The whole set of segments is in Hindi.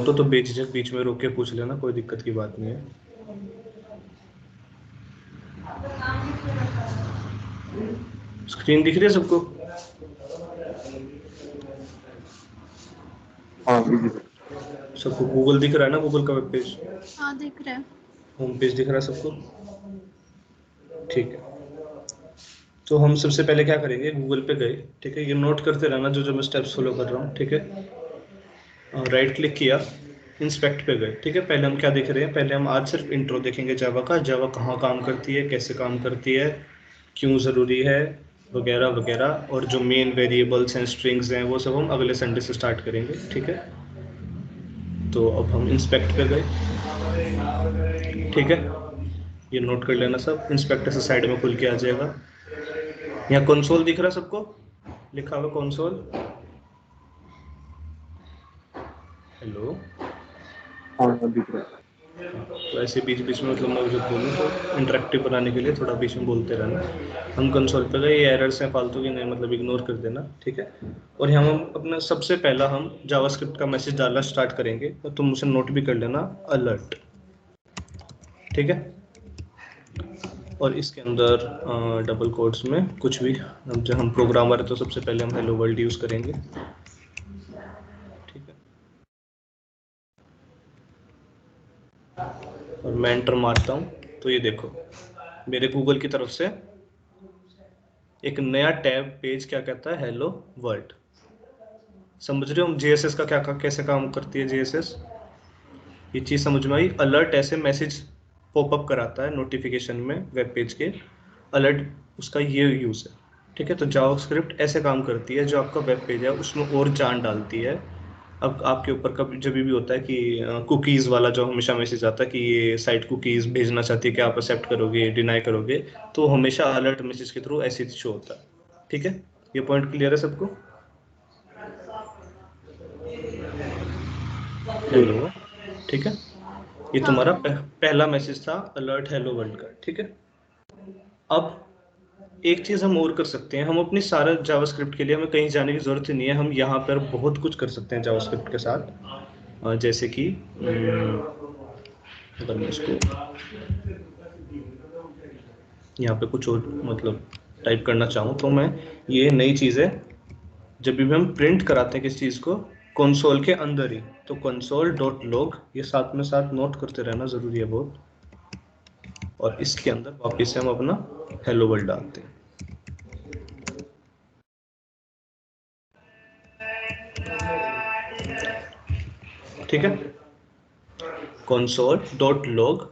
डाउट हो तो बेझिझक बीच में रोक के पूछ लेना, कोई दिक्कत की बात नहीं है। स्क्रीन दिख रही है सबको? हाँ सबको गूगल दिख रहा है ना? गूगल का वेब पेज, हाँ दिख रहा है। होम पेज दिख रहा है सबको? ठीक है, तो हम सबसे पहले क्या करेंगे, गूगल पे गए, ठीक है, ये नोट करते रहना जो जो मैं स्टेप्स फॉलो कर रहा हूँ, ठीक है। राइट क्लिक किया, इंस्पेक्ट पे गए, ठीक है। पहले हम क्या देख रहे हैं, पहले हम आज सिर्फ इंट्रो देखेंगे जावा का, जावा कहाँ काम करती है, कैसे काम करती है, क्यों ज़रूरी है, वगैरह वगैरह। और जो मेन वेरिएबल्स हैं, स्ट्रिंग्स हैं, वो सब हम अगले संडे से स्टार्ट करेंगे, ठीक है। तो अब हम इंस्पेक्ट पे गए, ठीक है, ये नोट कर लेना सब। इंस्पेक्टर से साइड में खुल के आ जाएगा। यहाँ कंसोल दिख रहा है सबको, लिखा हुआ कंसोल? हेलो, हाँ दिख रहा है। तो ऐसे बीच बीच में मतलब मैं जब बोलूँ तो इंटरेक्टिव बनाने के लिए थोड़ा बीच में बोलते रहना। हम कंसोल पे गए, ये एरर्स हैं फालतू की, नहीं मतलब इग्नोर कर देना, ठीक है। और यहाँ हम अपना सबसे पहला हम जावास्क्रिप्ट का मैसेज डालना स्टार्ट करेंगे, तो तुम उसे नोट भी कर लेना, अलर्ट, ठीक है। और इसके अंदर डबल कोट्स में कुछ भी, जब हम प्रोग्रामर है तो सबसे पहले हम हेलो वर्ल्ड यूज़ करेंगे, ठीक है। और मैं एंटर मारता हूँ तो ये देखो मेरे गूगल की तरफ से एक नया टैब पेज क्या कहता है, हेलो वर्ल्ड। समझ रहे हो हम जेएसएस का क्या कैसे काम करती है जेएसएस? ये चीज़ समझ में आई? अलर्ट ऐसे मैसेज पॉपअप कराता है नोटिफिकेशन में वेब पेज के, अलर्ट उसका ये यूज़ है, ठीक है। तो जावास्क्रिप्ट ऐसे काम करती है, जो आपका वेब पेज है उसमें और जान डालती है। अब आपके ऊपर कभी जब भी होता है कि कुकीज़ वाला जो हमेशा मैसेज आता है कि ये साइट कुकीज़ भेजना चाहती है, कि आप एक्सेप्ट करोगे, डिनाई करोगे, तो हमेशा अलर्ट मैसेज के थ्रू ऐसे शो होता है, ठीक है। ये पॉइंट क्लियर है सबको? हेलो, ठीक है। ये हाँ तुम्हारा पहला मैसेज था अलर्ट हेलो वर्ल्ड का, ठीक है। अब एक चीज़ हम और कर सकते हैं, हम अपनी सारा जावास्क्रिप्ट के लिए हमें कहीं जाने की ज़रूरत ही नहीं है, हम यहाँ पर बहुत कुछ कर सकते हैं जावास्क्रिप्ट के साथ। जैसे कि अगर मैं इसको यहाँ पे कुछ और मतलब टाइप करना चाहूँ, तो मैं ये नई चीज़ है, जब भी हम प्रिंट कराते हैं किसी चीज़ को कंसोल के अंदर ही, तो कंसोल डॉट लॉग ये साथ में साथ नोट करते रहना ज़रूरी है बहुत। और इसके अंदर वापस से हम अपना हेलो वर्ल्ड डालते हैं, ठीक है। कंसोल डॉट लॉग,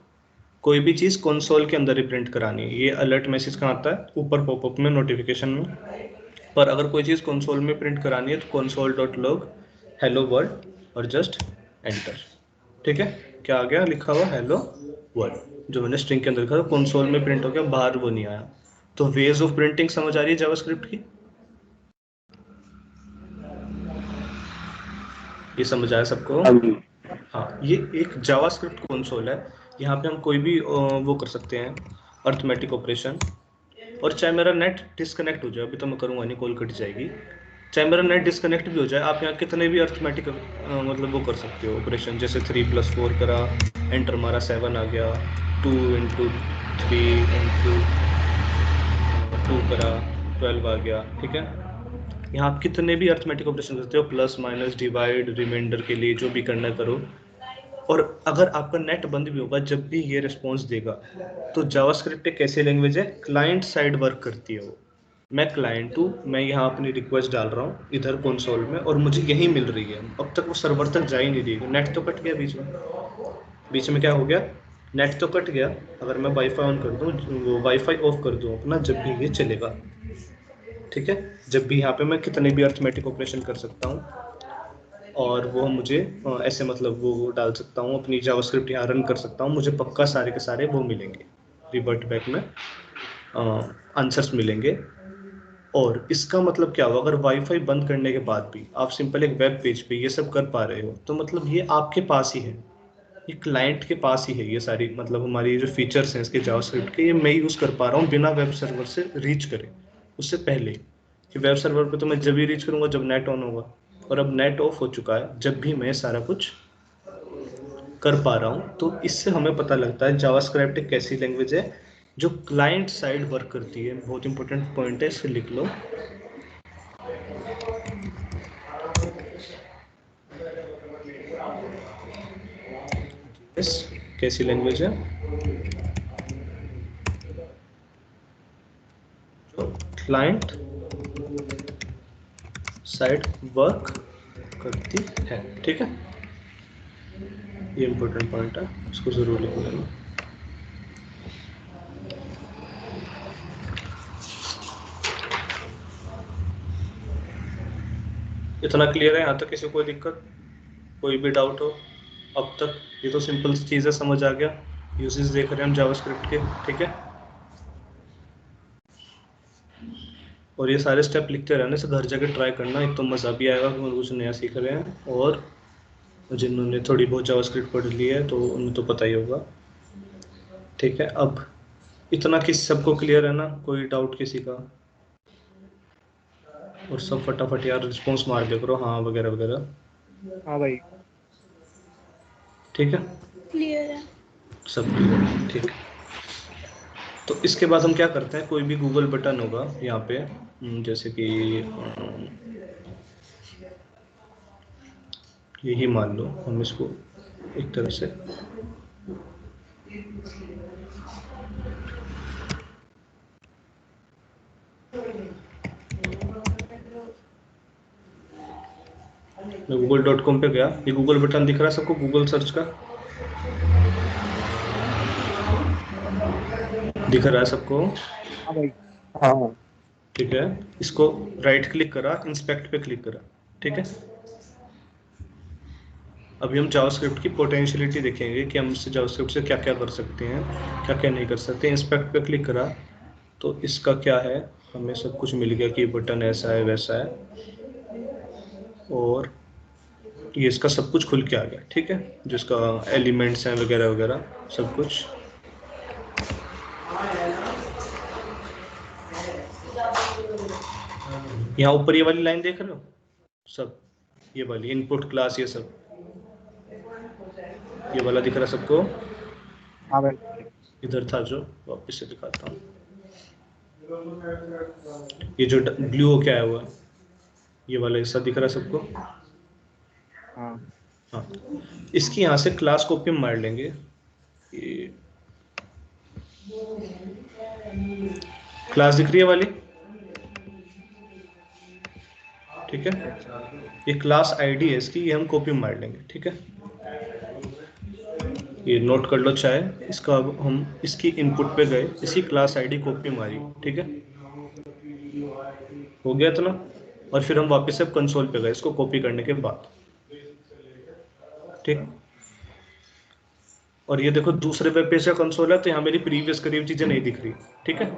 कोई भी चीज़ कंसोल के अंदर ही प्रिंट करानी है। ये अलर्ट मैसेज कहाँ आता है, ऊपर पॉपअप में, नोटिफिकेशन में। पर अगर कोई चीज़ कंसोल में प्रिंट करानी है तो console dot log hello world और जस्ट एंटर, ठीक है। क्या आ गया लिखा हुआ, हेलो वर्ल्ड, जो मैंने स्ट्रिंग के अंदर लिखा था कंसोल में प्रिंट हो गया, बाहर वो नहीं आया। तो वेज ऑफ प्रिंटिंग समझ आ रही है जावास्क्रिप्ट की? ये समझ आया सबको? हाँ जी। हाँ, ये एक जावास्क्रिप्ट कंसोल है, यहाँ पे हम कोई भी वो कर सकते हैं, अर्थमेटिक ऑपरेशन। और चाहे मेरा नेट डिस्कनेक्ट हो जाए, अभी तो मैं करूँगा नहीं, कॉल कट जाएगी, चाहे मेरा नेट डिस्कनेक्ट भी हो जाए, आप यहाँ कितने भी अर्थमेटिक मतलब वो कर सकते हो ऑपरेशन, जैसे 3+4 करा, एंटर मारा 7 आ गया, 2 × 3 × 2 करा 12 आ गया, ठीक है। यहाँ आप कितने भी अर्थमेटिक ऑपरेशन करते हो, प्लस माइनस डिवाइड रिमाइंडर के लिए जो भी करना करो। और अगर आपका नेट बंद भी होगा, जब भी ये रिस्पॉन्स देगा, तो जावास्क्रिप्ट एक ऐसी लैंग्वेज है, क्लाइंट साइड वर्क करती है वो। मैं क्लाइंट हूँ, मैं यहाँ अपनी रिक्वेस्ट डाल रहा हूँ इधर कंसोल में, और मुझे यही मिल रही है, अब तक वो सर्वर तक जा ही नहीं रही है। नेट तो कट गया बीच में, बीच में क्या हो गया, नेट तो कट गया। अगर मैं वाईफाई ऑन कर दूँ, वो वाईफाई ऑफ कर दूँ अपना, जब भी ये चलेगा, ठीक है। जब भी यहाँ पे मैं कितने भी अर्थमेटिक ऑपरेशन कर सकता हूँ, और वो मुझे ऐसे मतलब वो डाल सकता हूँ, अपनी जावास्क्रिप्ट यहाँ रन कर सकता हूँ, मुझे पक्का सारे के सारे वो मिलेंगे, रिवर्ट बैक में आंसर्स मिलेंगे। और इसका मतलब क्या हुआ, अगर वाईफाई बंद करने के बाद भी आप सिंपल एक वेब पेज पे ये सब कर पा रहे हो, तो मतलब ये आपके पास ही है, ये क्लाइंट के पास ही है। ये सारी मतलब हमारी जो फीचर्स हैं इसके जावास्क्रिप्ट के, ये मैं यूज़ कर पा रहा हूँ बिना वेब सर्वर से रीच करे, उससे पहले कि वेब सर्वर पे तो मैं जब ही रीच करूँगा जब नेट ऑन होगा, और अब नेट ऑफ हो चुका है, जब भी मैं सारा कुछ कर पा रहा हूँ। तो इससे हमें पता लगता है जावास्क्रिप्ट एक ऐसी लैंग्वेज है जो क्लाइंट साइड वर्क करती है। बहुत इंपॉर्टेंट पॉइंट है, इसे लिख लो। कैसी लैंग्वेज है? जो क्लाइंट साइड वर्क करती है, ठीक है। ये इंपॉर्टेंट पॉइंट है, इसको जरूर लिख लेना। इतना क्लियर है यहाँ तक? किसी को कोई दिक्कत, कोई भी डाउट हो अब तक? ये तो सिंपल चीज़ें समझ आ गया, यूजेस देख रहे हैं हम जावास्क्रिप्ट के, ठीक है। और ये सारे स्टेप लिखते रहने से घर जाके ट्राई करना, एक तो मज़ा भी आएगा कि कुछ नया सीख रहे हैं, और जिन्होंने थोड़ी बहुत जावास्क्रिप्ट पढ़ ली है तो उन्हें तो पता ही होगा, ठीक है। अब इतना किस सबको क्लियर है ना? कोई डाउट किसी का? और सब फटाफट यार रिस्पॉन्स मार दिया करो, हाँ वगैरह वगैरह। हाँ भाई। ठीक है, क्लियर है। सब क्लियर है, ठीक है। तो इसके बाद हम क्या करते हैं, कोई भी गूगल बटन होगा यहाँ पे, जैसे कि यही मान लो, हम इसको एक तरह से मैं google.com पे गया, ये गूगल बटन दिख रहा है सबको, गूगल सर्च का दिख रहा है सबको? हाँ भाई। हाँ। ठीक है, इसको राइट क्लिक करा, इंस्पेक्ट पे क्लिक करा, ठीक है। अभी हम जावास्क्रिप्ट की पोटेंशियलिटी देखेंगे कि हम इससे जावास्क्रिप्ट से क्या क्या कर सकते हैं, क्या क्या नहीं कर सकते। इंस्पेक्ट पे क्लिक करा तो इसका क्या है, हमें सब कुछ मिल गया कि बटन ऐसा है वैसा है, और ये इसका सब कुछ खुल के आ गया, ठीक है। जो इसका एलिमेंट्स हैं वगैरह वगैरह सब कुछ। यहाँ ऊपर ये वाली लाइन देख रहे हो सब, ये वाली इनपुट क्लास, ये सब ये वाला दिख रहा है सबको? हाँ भाई। इधर था जो, वापस से दिखाता हूँ। ये जो ब्लू क्या है हुआ, ये वाला हिस्सा दिख रहा है सबको? हाँ। हाँ, इसकी यहाँ से क्लास कॉपी मार लेंगे। ये क्लास दिख रही है वाली, ठीक है। ये क्लास आईडी है इसकी, ये हम कॉपी मार लेंगे, ठीक है। ये नोट कर लो चाहे, इसका अब हम इसकी इनपुट पे गए, इसकी क्लास आईडी कॉपी मारी, ठीक है। हो गया इतना, और फिर हम वापस से कंसोल पे गए इसको कॉपी करने के बाद, ठीक। और ये देखो दूसरे वेब पेज का कंसोल है, तो यहाँ मेरी प्रीवियस करी चीजें नहीं दिख रही, ठीक है।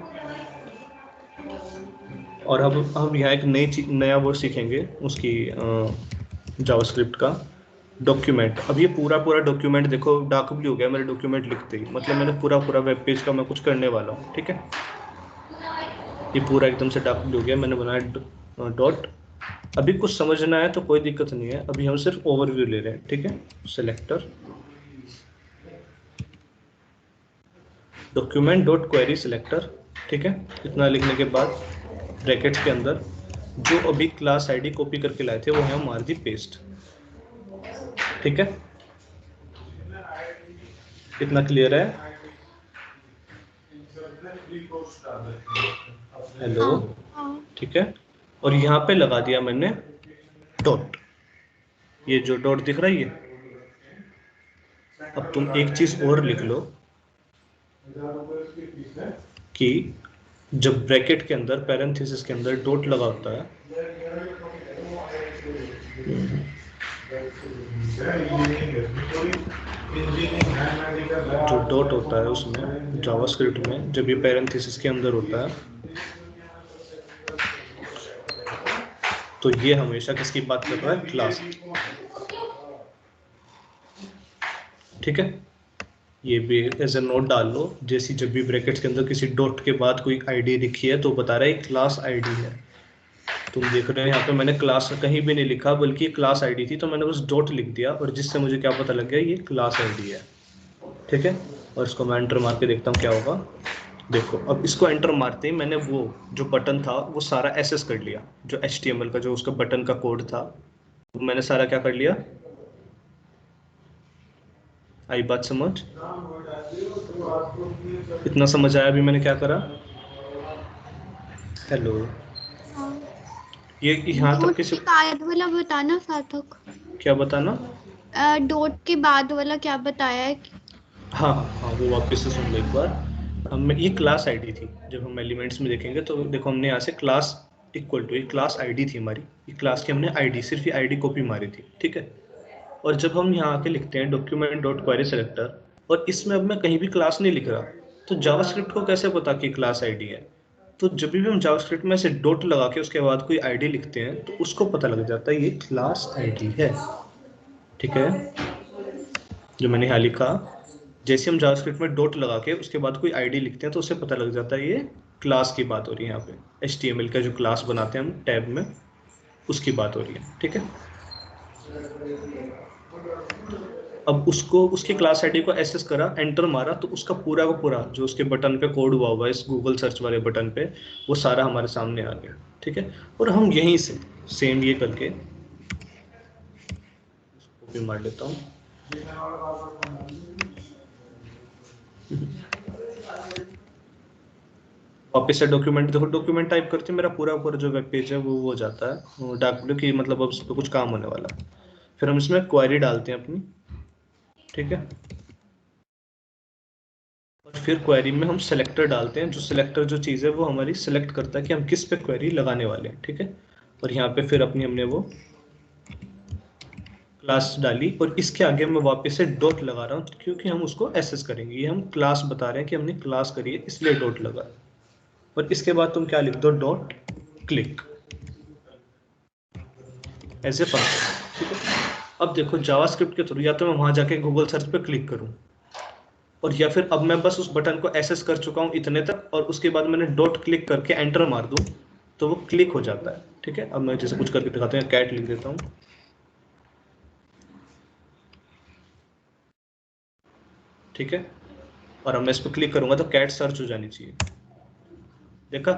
और अब हम यहाँ एक नया वर्ड सीखेंगे उसकी जावास्क्रिप्ट का, डॉक्यूमेंट। अब ये पूरा डॉक्यूमेंट देखो डार्क ब्लू हो गया मेरे डॉक्यूमेंट लिखते ही, मतलब मैंने पूरा वेब पेज का मैं कुछ करने वाला हूँ, ठीक है। ये पूरा एकदम से डार्क ब्लू हो गया, मैंने बनाया डॉट। अभी कुछ समझना है तो कोई दिक्कत नहीं है, अभी हम सिर्फ ओवरव्यू ले रहे हैं, ठीक है। Selector document dot query selector, ठीक है। इतना लिखने के बाद ब्रैकेट्स के अंदर जो अभी क्लास आईडी कॉपी करके लाए थे वो हम मार दी पेस्ट, ठीक है। इतना क्लियर है? हेलो, ठीक है। और यहाँ पे लगा दिया मैंने डॉट, ये जो डॉट दिख रहा है ये। अब तुम एक चीज और लिख लो कि जब ब्रैकेट के अंदर पैरेंथेसिस के अंदर डॉट लगा होता है, जो डॉट होता है उसमें जावास्क्रिप्ट में जब ये पैरेंथेसिस के अंदर होता है, तो ये हमेशा किसकी बात कर रहा है, क्लास, ठीक है। ये भी एज ए नोट डाल लो, जैसी जब भी ब्रैकेट्स के अंदर किसी डॉट के बाद कोई आईडी लिखी है तो बता रहा है क्लास आईडी है, तुम देख रहे हो यहाँ पे मैंने क्लास कहीं भी नहीं लिखा, बल्कि क्लास आईडी थी तो मैंने बस डॉट लिख दिया, और जिससे मुझे क्या पता लग गया ये क्लास आईडी है। ठीक है, और इसको मैं एंटर मार के देखता हूँ क्या होगा। देखो अब इसको एंटर मारते ही मैंने वो जो बटन था वो सारा एसेस कर लिया, जो HTML का जो उसका बटन का कोड था वो मैंने सारा क्या कर लिया। आई बात समझ? इतना समझ आया अभी मैंने क्या करा? हेलो? हाँ। ये यहाँ तक डॉट किसी के बाद वाला बताना सार्थक। क्या बताना? डॉट के बाद वाला क्या बताया है? हाँ हाँ, वो वापस से सुन लो एक बार। हम ये क्लास आईडी थी, जब हम एलिमेंट्स में देखेंगे तो देखो हमने यहाँ से क्लास इक्वल टू, ये क्लास आईडी थी हमारी, ये क्लास की हमने आईडी, सिर्फ ये आईडी कॉपी मारी थी। ठीक है, और जब हम यहाँ आके लिखते हैं डॉक्यूमेंट डॉट क्वेरी सेलेक्टर, और इसमें अब मैं कहीं भी क्लास नहीं लिख रहा, तो जावास्क्रिप्ट को कैसे पता कि क्लास आईडी है? तो जब भी हम जावास्क्रिप्ट में से डॉट लगा के उसके बाद कोई आईडी लिखते हैं तो उसको पता लग जाता है ये क्लास आईडी है। ठीक है, जो मैंने यहाँ लिखा, जैसे हम जावास्क्रिप्ट में डॉट लगा के उसके बाद कोई आईडी लिखते हैं तो उससे पता लग जाता है ये क्लास की बात हो रही है। यहाँ पे HTML का जो क्लास बनाते हैं हम टैब में, उसकी बात हो रही है। ठीक है, अब उसको उसकी क्लास आईडी को एक्सेस करा, एंटर मारा, तो उसका पूरा का पूरा जो उसके बटन पे कोड हुआ हुआ है इस गूगल सर्च वाले बटन पे, वो सारा हमारे सामने आ गया। ठीक है, और हम यहीं से सेम ये करके इसको भी मार लेता हूँ। वापस से डॉक्यूमेंट, देखो डॉक्यूमेंट टाइप करते मेरा पूरा पूरा जो वेब पेज है वो हो जाता है डार्क की, मतलब अब इस पर कुछ काम होने वाला। फिर हम इसमें क्वेरी डालते हैं अपनी। ठीक है, और फिर क्वेरी में हम सेलेक्टर डालते हैं, जो सेलेक्टर जो चीज़ है वो हमारी सेलेक्ट करता है कि हम किस पे क्वेरी लगाने वाले हैं। ठीक है, और यहाँ पे फिर अपनी हमने वो क्लास डाली, और इसके आगे मैं वापस से डॉट लगा रहा हूँ क्योंकि हम उसको एसेस करेंगे। ये हम क्लास बता रहे हैं कि हमने क्लास करी है, इसलिए डॉट लगा। और इसके बाद तुम क्या लिख दो, dot click as a function. ठीक है, अब देखो जावास्क्रिप्ट के थ्रू या तो मैं वहां जाके गूगल सर्च पे क्लिक करूं, और या फिर अब मैं बस उस बटन को एसेस कर चुका हूं इतने तक, और उसके बाद मैंने डॉट क्लिक करके एंटर मार दूं तो वो क्लिक हो जाता है। ठीक है, अब मैं जैसे कुछ करके दिखाता हूँ, कैट लिख देता हूँ। ठीक है, और अब मैं इस पर क्लिक करूंगा तो कैट सर्च हो जानी चाहिए। देखा?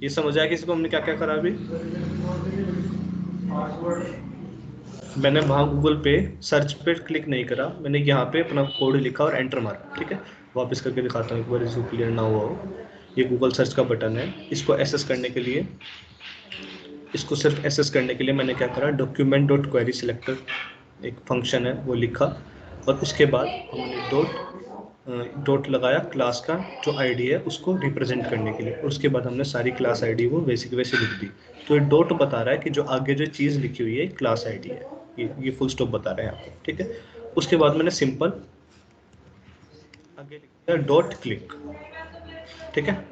ये समझ आया किसी को हमने क्या क्या करा अभी? मैंने वहाँ गूगल पे सर्च पे क्लिक नहीं करा, मैंने यहाँ पे अपना कोड लिखा और एंटर मारा। ठीक है, वापस करके दिखाता हूँ एक बार, इसको क्लियर ना हुआ हो। ये गूगल सर्च का बटन है, इसको एसेस करने के लिए, इसको सिर्फ एसेस करने के लिए मैंने क्या करा, डॉक्यूमेंट डॉट क्वेरी सिलेक्टर एक फंक्शन है वो लिखा, और उसके बाद हमने डॉट लगाया क्लास का जो आईडी है उसको रिप्रेजेंट करने के लिए, और उसके बाद हमने सारी क्लास आईडी वो वैसे की वैसे लिख दी। तो ये डॉट बता रहा है कि जो आगे जो चीज़ लिखी हुई है क्लास आईडी है, ये फुल स्टॉप बता रहे हैं आपको। ठीक है, उसके बाद मैंने सिंपल आगे लिख दिया डॉट क्लिक। ठीक है,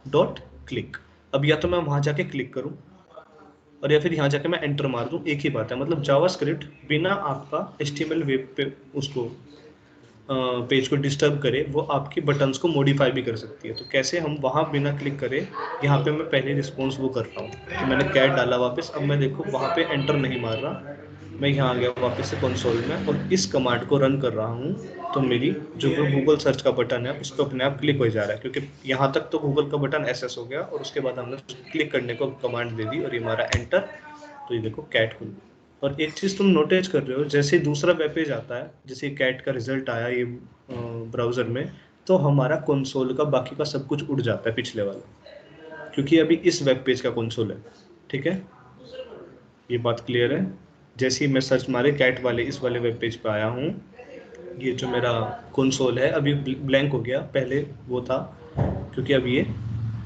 डॉट क्लिक। अब या तो मैं वहां जाके क्लिक करूं, और या फिर यहाँ जाके मैं एंटर मार दूं, एक ही बात है। मतलब जावास्क्रिप्ट बिना आपका HTML वेब पे उसको पेज को डिस्टर्ब करे, वो आपकी बटन्स को मॉडिफाई भी कर सकती है। तो कैसे हम वहाँ बिना क्लिक करे, यहाँ पे मैं पहले रिस्पॉन्स वो कर रहा हूँ, तो मैंने कैट डाला वापस, अब मैं देखो वहाँ पे एंटर नहीं मार रहा, मैं यहाँ आ गया वापस से कंसोल में, और इस कमांड को रन कर रहा हूँ, तो मेरी जो गूगल सर्च का बटन है उस पर अपने आप क्लिक हो जा रहा है, क्योंकि यहाँ तक तो गूगल का बटन एसेस हो गया, और उसके बाद हमने क्लिक करने को कमांड दे दी और ये हमारा एंटर, तो ये देखो कैट खुल। और एक चीज़ तुम नोटिस कर रहे हो, जैसे दूसरा वेब पेज आता है, जैसे कैट का रिजल्ट आया ये ब्राउज़र में, तो हमारा कंसोल का बाकी का सब कुछ उड़ जाता है पिछले वाला, क्योंकि अभी इस वेब पेज का कंसोल है। ठीक है, ये बात क्लियर है? जैसे ही मैं सर्च मारे कैट वाले इस वाले वेब पेज पे आया हूँ, ये जो मेरा कंसोल है अभी ब्लैंक हो गया, पहले वो था, क्योंकि अब ये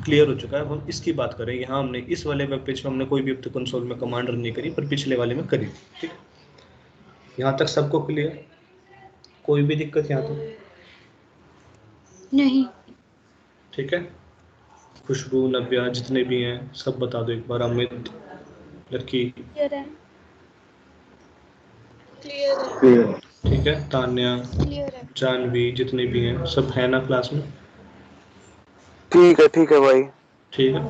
क्लियर हो चुका है। हम इसकी बात करें, यहाँ हमने इस वाले वेब पेज पे हमने कोई भी अब तक कंसोल में कमांड रन नहीं करी, पर पिछले वाले में करी। ठीक, यहाँ तक सबको क्लियर? कोई भी दिक्कत यहाँ तक? नहीं। ठीक है, खुशबू, नव्या, जितने भी हैं सब बता दो एक बार। अमित, लकी, क्लियर है। क्लियर है। ठीक है, तान्या, क्लियर है। जानवी, जितने भी हैं सब है ना क्लास में? ठीक है भाई। ठीक है,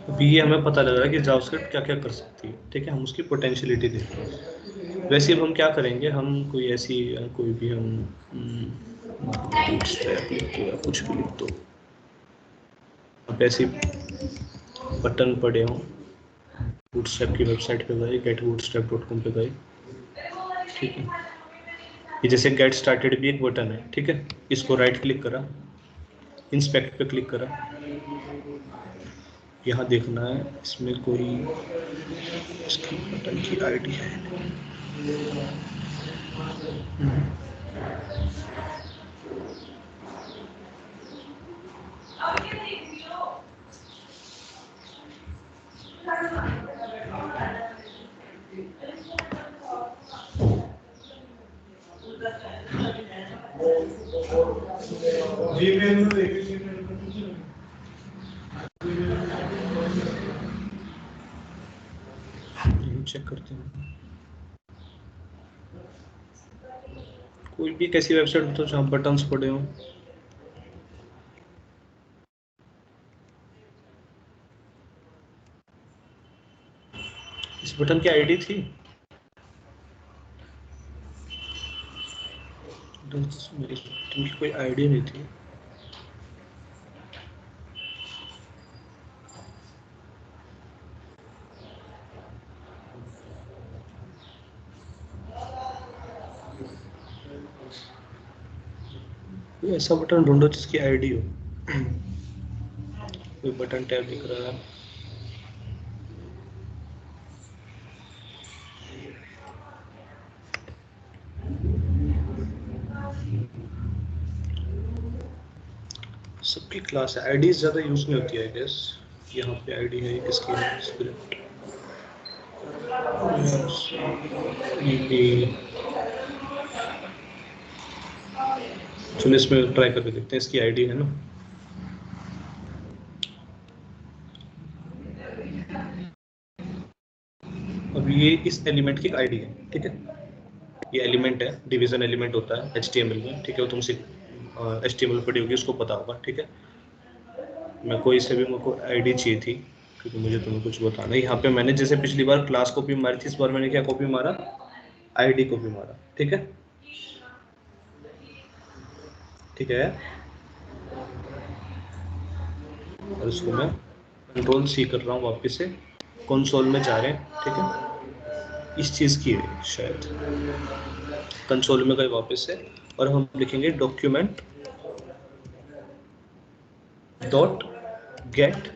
अभी ये हमें पता लग रहा है कि जावास्क्रिप्ट क्या क्या कर सकती है, ठीक है, हम उसकी पोटेंशियलिटी देखते हैं। वैसे अब हम क्या करेंगे, हम कोई ऐसी कोई भी हम बूटस्ट्रैप लिख दो या कुछ भी लिख दो, अब ऐसे बटन पड़े हों, बूटस्ट्रैप की वेबसाइट पे गए, getbootstrap.com पे गए, ठीक है, ये जैसे गेट स्टार्टेड भी एक बटन है, ठीक है, इसको राइट क्लिक करा, इंस्पेक्ट पे क्लिक करा, यहाँ देखना है इसमें कोई इसकी बटन की आईडी है। चेक करते हैं, कोई भी कैसी वेबसाइट बताओ जहाँ बटन्स पड़े हों। इस बटन की आईडी थी, इस बटन की कोई आईडी नहीं थी। कोई ऐसा बटन ढूंढो जिसकी आईडी हो। कोई बटन टैब दिख रहा है, सबकी क्लास है, आईडी ज़्यादा यूज नहीं होती है आई गेस। यहाँ पे आईडी है किसकी है, स्क्रिप्ट चलो इसमें ट्राई करके देखते हैं, इसकी आईडी है ना। अब ये इस एलिमेंट की आईडी है, ठीक है, ये एलिमेंट है, डिवीजन एलिमेंट होता है HTML में, ठीक है, वो तुमसे HTML पढ़ी होगी, उसको पता होगा, ठीक है। मैं कोई से भी मेरे को आईडी चाहिए थी क्योंकि मुझे तुम्हें कुछ बताना है। यहाँ पे मैंने जैसे पिछली बार क्लास कॉपी मारी थी, इस बार मैंने क्या कॉपी मारा, आईडी कॉपी मारा, ठीक है, ठीक है। और इसको मैं Ctrl+C कर रहा हूँ, वापस से कंसोल में जा रहे हैं, ठीक है, इस चीज़ की है शायद, कंसोल में गए वापस से, और हम लिखेंगे डॉक्यूमेंट डॉट गेट,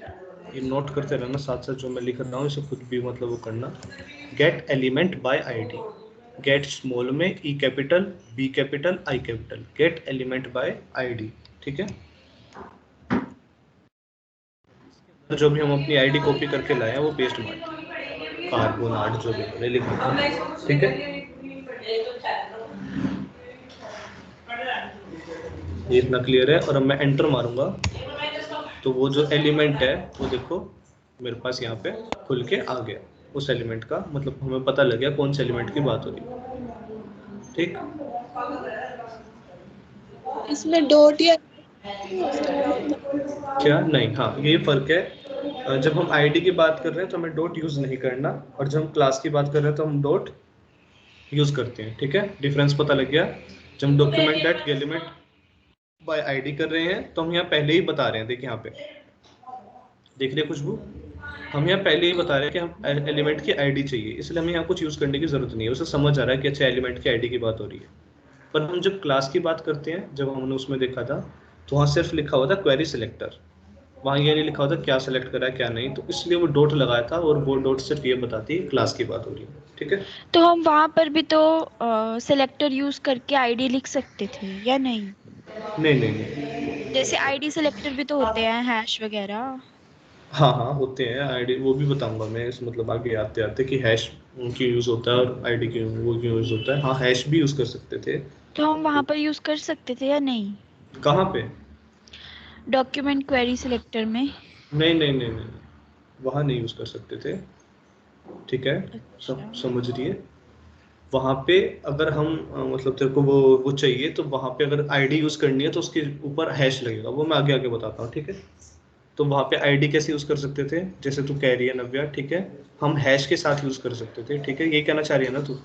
ये नोट करते रहना साथ साथ जो मैं लिख रहा हूँ, इसे खुद भी मतलब वो करना, get element by ID, get small में E capital, B capital, I capital, get element by ID, ठीक है। जो भी हम अपनी आईडी कॉपी करके लाए हैं वो पेस्ट मार दें, कार्बन आर्ट जो भी मैंने लिखा था, ठीक है। ये इतना क्लियर है, और अब मैं एंटर मारूंगा तो वो जो एलिमेंट है वो देखो मेरे पास यहाँ पे खुल के आ गया, उस एलिमेंट का मतलब हमें पता लग गया कौन से एलिमेंट की बात हो रही है, ठीक। इसमें डॉट या क्या नहीं, हाँ यही फर्क है, जब हम आईडी की बात कर रहे हैं तो हमें डॉट यूज नहीं करना, और जब हम क्लास की बात कर रहे हैं तो हम डॉट यूज करते हैं, ठीक है, डिफरेंस पता लग गया। जब हम document dot element by ID कर रहे हैं तो हम यहाँ पहले ही बता रहे हैं, देखिए यहाँ पे देख रहे खुशबू, हम यहाँ पहले ही बता रहे हैं कि हम एलिमेंट की आईडी चाहिए, इसलिए हमें यहाँ कुछ यूज करने की जरूरत नहीं है, उसे समझ आ रहा है कि अच्छा एलिमेंट की आईडी की बात हो रही है। पर हम जब क्लास की बात करते हैं, जब हमने उसमें देखा था तो वहाँ सिर्फ लिखा हुआ था क्वेरी सिलेक्टर, वहाँ ये नहीं लिखा होता क्या सेलेक्ट करा है क्या नहीं, तो इसलिए वो डॉट लगाया था, और वो डॉट सिर्फ ये बताती है क्लास की बात हो रही है, ठीक है। तो हम वहाँ पर भी तो सिलेक्टर यूज करके आईडी लिख सकते थे या नहीं? नहीं नहीं नहीं, जैसे आईडी सिलेक्टर भी तो होते हैं, हैश वगैरह। हाँ हाँ होते हैं आईडी, वो भी बताऊंगा मैं इस मतलब आगे आते आते कि हैश क्यों यूज होता है और आईडी क्यों वो क्यों यूज होता है। हाँ हैश भी यूज कर सकते थे। तो हम वहाँ पर यूज कर सकते थे या नहीं? कहाँ पे? डॉक्यूमेंट क्वेरी सिलेक्टर में। नहीं नहीं नहीं नहीं, वहाँ नहीं यूज कर सकते थे, ठीक है, सब समझ रही है। वहाँ पे अगर हम मतलब तेरे को वो चाहिए तो वहाँ पे अगर आईडी यूज करनी है तो उसके ऊपर हैश लगेगा, वो मैं आगे आगे बताता हूँ, ठीक है। तो वहाँ पे आईडी कैसे यूज कर सकते थे, जैसे तू कह रही है नव्या, ठीक है, हम हैश के साथ यूज कर सकते थे, ठीक है, ये कहना चाह रही है ना तू?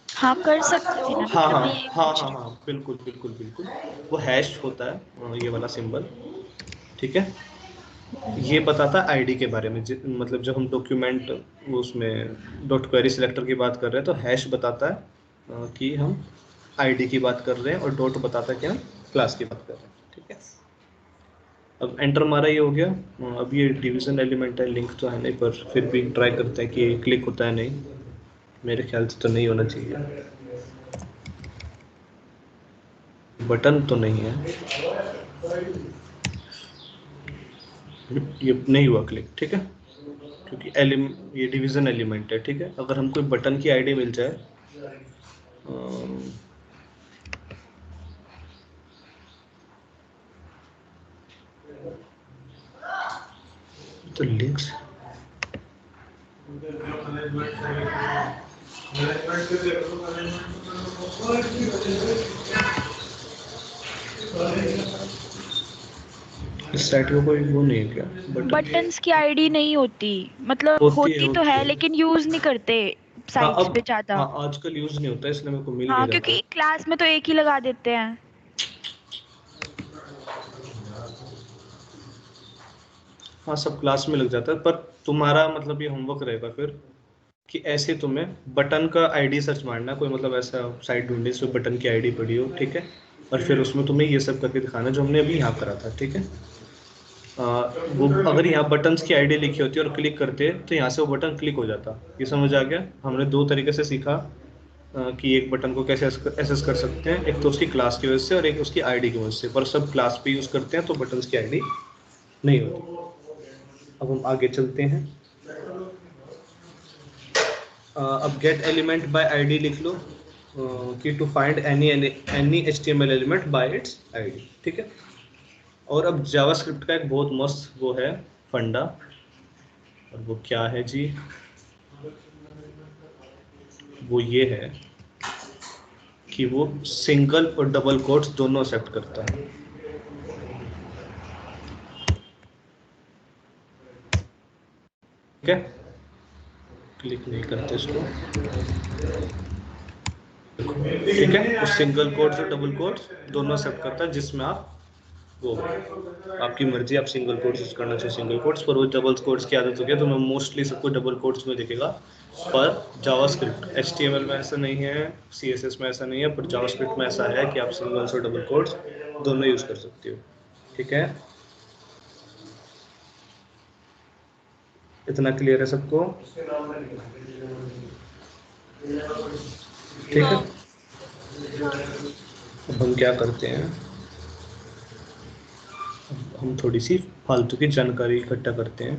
हाँ कर सकते थे ना, हाँ मतलब हाँ मैं यही हाँ पूछ हाँ रही हूँ। हाँ, बिल्कुल बिल्कुल बिल्कुल, वो हैश होता है ये वाला सिंबल, ठीक है। ये बताता है आईडी के बारे में, मतलब जब हम डॉक्यूमेंट उसमें डॉट क्वेरी सिलेक्टर की बात कर रहे हैं तो हैश बताता है कि हम आईडी की बात कर रहे हैं, और डॉट बताता है कि हम क्लास की बात कर रहे हैं, ठीक है। अब एंटर मारा, ये हो गया। अब ये डिवीजन एलिमेंट है, लिंक तो है नहीं, पर फिर भी ट्राई करते हैं कि क्लिक होता है नहीं, मेरे ख्याल से तो नहीं होना चाहिए, बटन तो नहीं है, ये नहीं हुआ क्लिक, ठीक है, क्योंकि ये डिवीजन एलिमेंट है, ठीक है। अगर हमको बटन की आईडी मिल जाए, तो लिंक्स इस साइट का कोई वो नहीं है क्या, बटन्स की आईडी नहीं होती, मतलब होती तो होती है है। लेकिन यूज नहीं करते हाँ साइट्स अब, पे ज्यादा। हाँ आजकल यूज नहीं होता, इसलिए मेरे को मिल नहीं हाँ रहा था। क्योंकि क्लास में तो एक ही लगा देते हैं। हाँ सब क्लास में लग जाता है, पर तुम्हारा मतलब ये होमवर्क रहेगा फिर कि ऐसे तुम्हें बटन का आईडी सर्च मारना, कोई मतलब ऐसा साइट ढूंढनी जिसमें बटन की आईडी पड़ी हो, ठीक है, और फिर उसमें तुम्हें ये सब करके दिखाना जो हमने अभी यहाँ करा था, ठीक है। वो अगर यहाँ बटन्स की आईडी लिखी होती और क्लिक करते तो यहाँ से वो बटन क्लिक हो जाता। ये समझ आ गया? हमने दो तरीके से सीखा कि एक बटन को कैसे एसेस कर सकते हैं, एक तो उसकी क्लास की वजह से और एक उसकी आईडी की वजह से, पर सब क्लास पे यूज करते हैं तो बटन्स की आईडी नहीं होती। अब हम आगे चलते हैं। अब गेट एलिमेंट बाय आईडी लिख लो कि to find any HTML element by its ID, ठीक है। और अब जावास्क्रिप्ट का एक बहुत मस्त वो है फंडा, और वो क्या है जी, वो ये है कि वो सिंगल और डबल कोट्स दोनों एक्सेप्ट करता है, ठीक है। क्लिक नहीं करते इसको, ठीक है। वो सिंगल कोट्स और डबल कोट्स दोनों एक्सेप्ट करता है, जिसमें आप वो आपकी मर्जी, आप सिंगल कोट्स यूज करना चाहिए सिंगल कोट्स, पर वो डबल कोट्स की आदत हो गई तो मैं मोस्टली सबको डबल कोट्स में दिखेगा। पर जावास्क्रिप्ट एचटीएमएल में ऐसा नहीं है, सीएसएस में ऐसा नहीं है, पर जावास्क्रिप्ट में ऐसा है कि आप सिंगल्स और डबल कोट्स दोनों यूज कर सकते हो, ठीक है। इतना क्लियर है सबको? ठीक है। हाँ। अब हम क्या करते हैं, हम थोड़ी सी फालतू की जानकारी इकट्ठा करते हैं।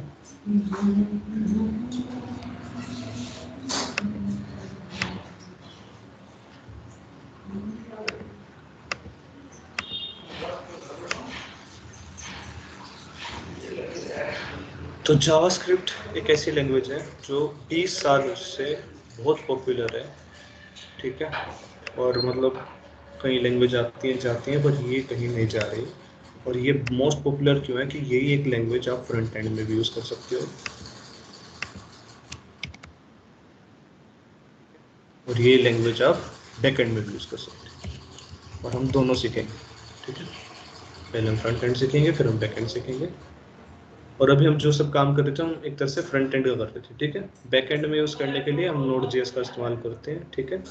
तो जावास्क्रिप्ट एक ऐसी लैंग्वेज है जो 20 साल से बहुत पॉपुलर है, ठीक है। और मतलब कई लैंग्वेज आती हैं जाती हैं, पर ये कहीं नहीं जा रही। और ये मोस्ट पॉपुलर क्यों है कि यही एक लैंग्वेज आप फ्रंट एंड में भी यूज़ कर सकते हो, और ये लैंग्वेज आप बैक एंड में भी यूज़ कर सकते हो, और हम दोनों सीखेंगे, ठीक है। पहले हम फ्रंट एंड सीखेंगे, फिर हम बैक एंड सीखेंगे। और अभी हम जो सब काम कर रहे थे हम एक तरह से फ्रंट एंड का कर रहे थे, ठीक है। बैक एंड में यूज़ करने के लिए हम Node.js का इस्तेमाल करते हैं, ठीक है।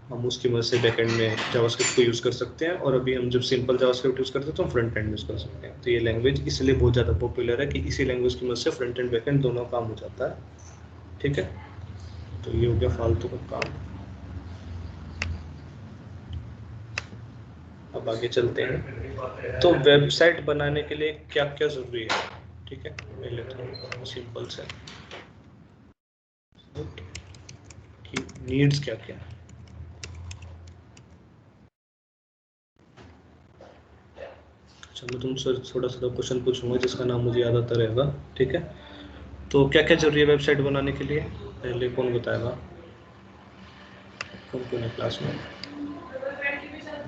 हम उसकी मदद से बैक एंड में जावास्क्रिप्ट को यूज़ कर सकते हैं, और अभी हम जब सिंपल जावास्क्रिप्ट यूज़ करते हैं तो हम फ्रंट एंड में यूज़ कर सकते हैं। तो ये लैंग्वेज इसलिए बहुत ज़्यादा पॉपुलर है कि इसी लैंग्वेज की मदद से फ्रंट एंड बैक एंड दोनों काम हो जाता है, ठीक है। तो ये हो गया फालतू का काम। अब आगे चलते हैं। तो वेबसाइट बनाने के लिए क्या क्या ज़रूरी है, ठीक है। पहले तो सिंपल से कि नीड्स क्या क्या है। अच्छा मैं तुमसे थोड़ा सा क्वेश्चन पूछूंगा जिसका नाम मुझे याद आता रहेगा, ठीक है। तो क्या क्या जरूरी है वेबसाइट बनाने के लिए, पहले कौन बताएगा? कौन कौन है क्लास में?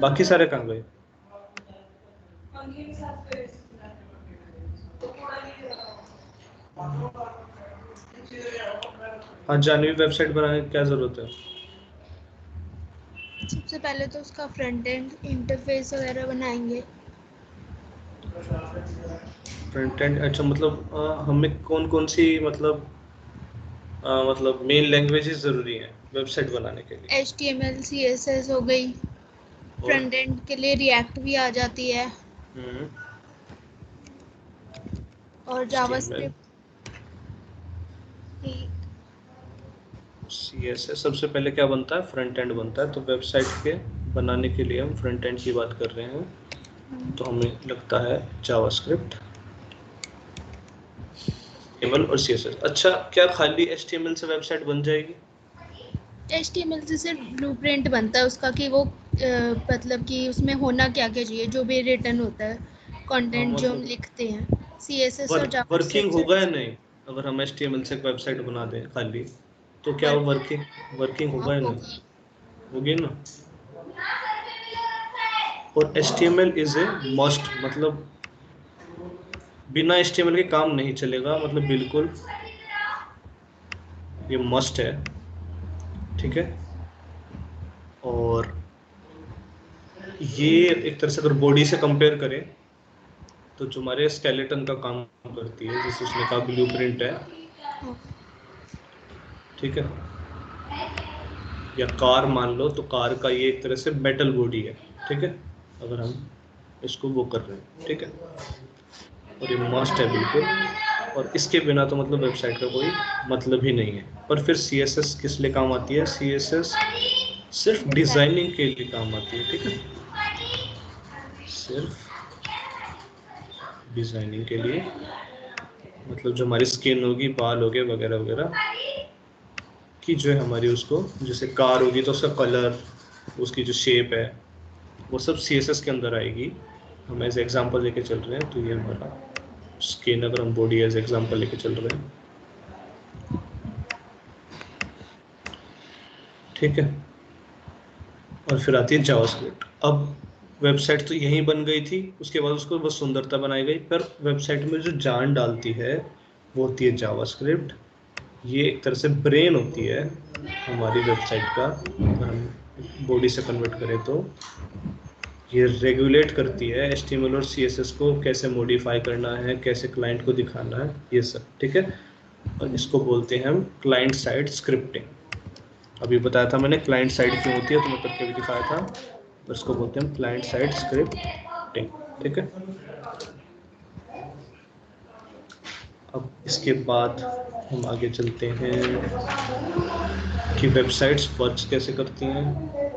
बाकी सारे कहाँ गए? हाँ, जानवी वेबसाइट बनाने की क्या जरूरत है? सबसे पहले तो उसका फ्रंट एंड इंटरफेस वगैरह बनाएंगे। फ्रंट एंड, अच्छा, मतलब हमें कौन कौन सी मतलब मेन लैंग्वेजेस जरूरी हैं वेबसाइट बनाने के लिए? HTML CSS हो गई, और फ्रंट एंड के लिए रिएक्ट भी आ जाती है, और HTML जावास्क्रिप्ट की। CSS। सबसे पहले क्या बनता है? फ्रंट एंड बनता है। तो वेबसाइट के बनाने के लिए हम फ्रंट एंड की बात कर रहे हैं, तो हमें लगता है जावास्क्रिप्ट, HTML और CSS। अच्छा, क्या खाली HTML से वेबसाइट बन जाएगी? HTML से सिर्फ ब्लूप्रिंट बनता है उसका, कि वो मतलब कि उसमें होना क्या क्या चाहिए, जो भी रिटर्न होता है, हाँ, कंटेंट जो हम मतलब लिखते हैं। CSS और वर्किंग जावास्क्रिप्ट से होगा या नहीं? अगर हम HTML से एक वेबसाइट बना दें खाली, तो क्या वो वर्क वर्किंग होगा या नहीं? होगी। होगी ना। और HTML इज ए मस्ट, मतलब बिना HTML के काम नहीं चलेगा, मतलब बिल्कुल ये मस्ट है, ठीक है। और ये एक तरह से अगर बॉडी से कंपेयर करें, तो जो हमारे स्केलेटन का काम करती है, जैसे उसने कहा ब्लूप्रिंट है, ठीक है, या कार मान लो, तो कार का ये एक तरह से मेटल बॉडी है, ठीक है, अगर हम इसको वो कर रहे हैं, ठीक है। और ये मस्ट है बिल्कुल, और इसके बिना तो मतलब वेबसाइट का कोई मतलब ही नहीं है। पर फिर CSS किस लिए काम आती है? CSS सिर्फ डिजाइन। डिजाइनिंग के लिए काम आती है, ठीक है, सिर्फ डिजाइनिंग के लिए। मतलब जो हमारी स्किन होगी, बाल हो गए वगैरह वगैरह की, जो है हमारी, उसको जैसे कार होगी तो उसका कलर, उसकी जो शेप है, वो सब CSS के अंदर आएगी। हम एज एग्जांपल लेके चल रहे हैं, तो ये हमारा स्किन, अगर हम बॉडी एज एग्जांपल लेके चल रहे हैं, ठीक है। और फिर आती है जावास्क्रिप्ट। अब वेबसाइट तो यहीं बन गई थी, उसके बाद उसको बस सुंदरता बनाई गई, पर वेबसाइट में जो जान डालती है वो होती है जावास्क्रिप्ट। ये एक तरह से ब्रेन होती है हमारी वेबसाइट का, अगर हम बॉडी से कन्वर्ट करें तो। ये रेगुलेट करती है HTML और CSS को, कैसे मॉडिफाई करना है, कैसे क्लाइंट को दिखाना है, ये सब, ठीक है। और इसको बोलते हैं हम क्लाइंट साइड स्क्रिप्टिंग। अभी बताया था मैंने क्लाइंट साइड क्यों होती है, तो मैं करके भी दिखाया था। और इसको बोलते हैं क्लाइंट साइड स्क्रिप्टिंग, ठीक है। अब इसके बाद हम आगे चलते हैं कि वेबसाइट्स वर्क कैसे करती हैं।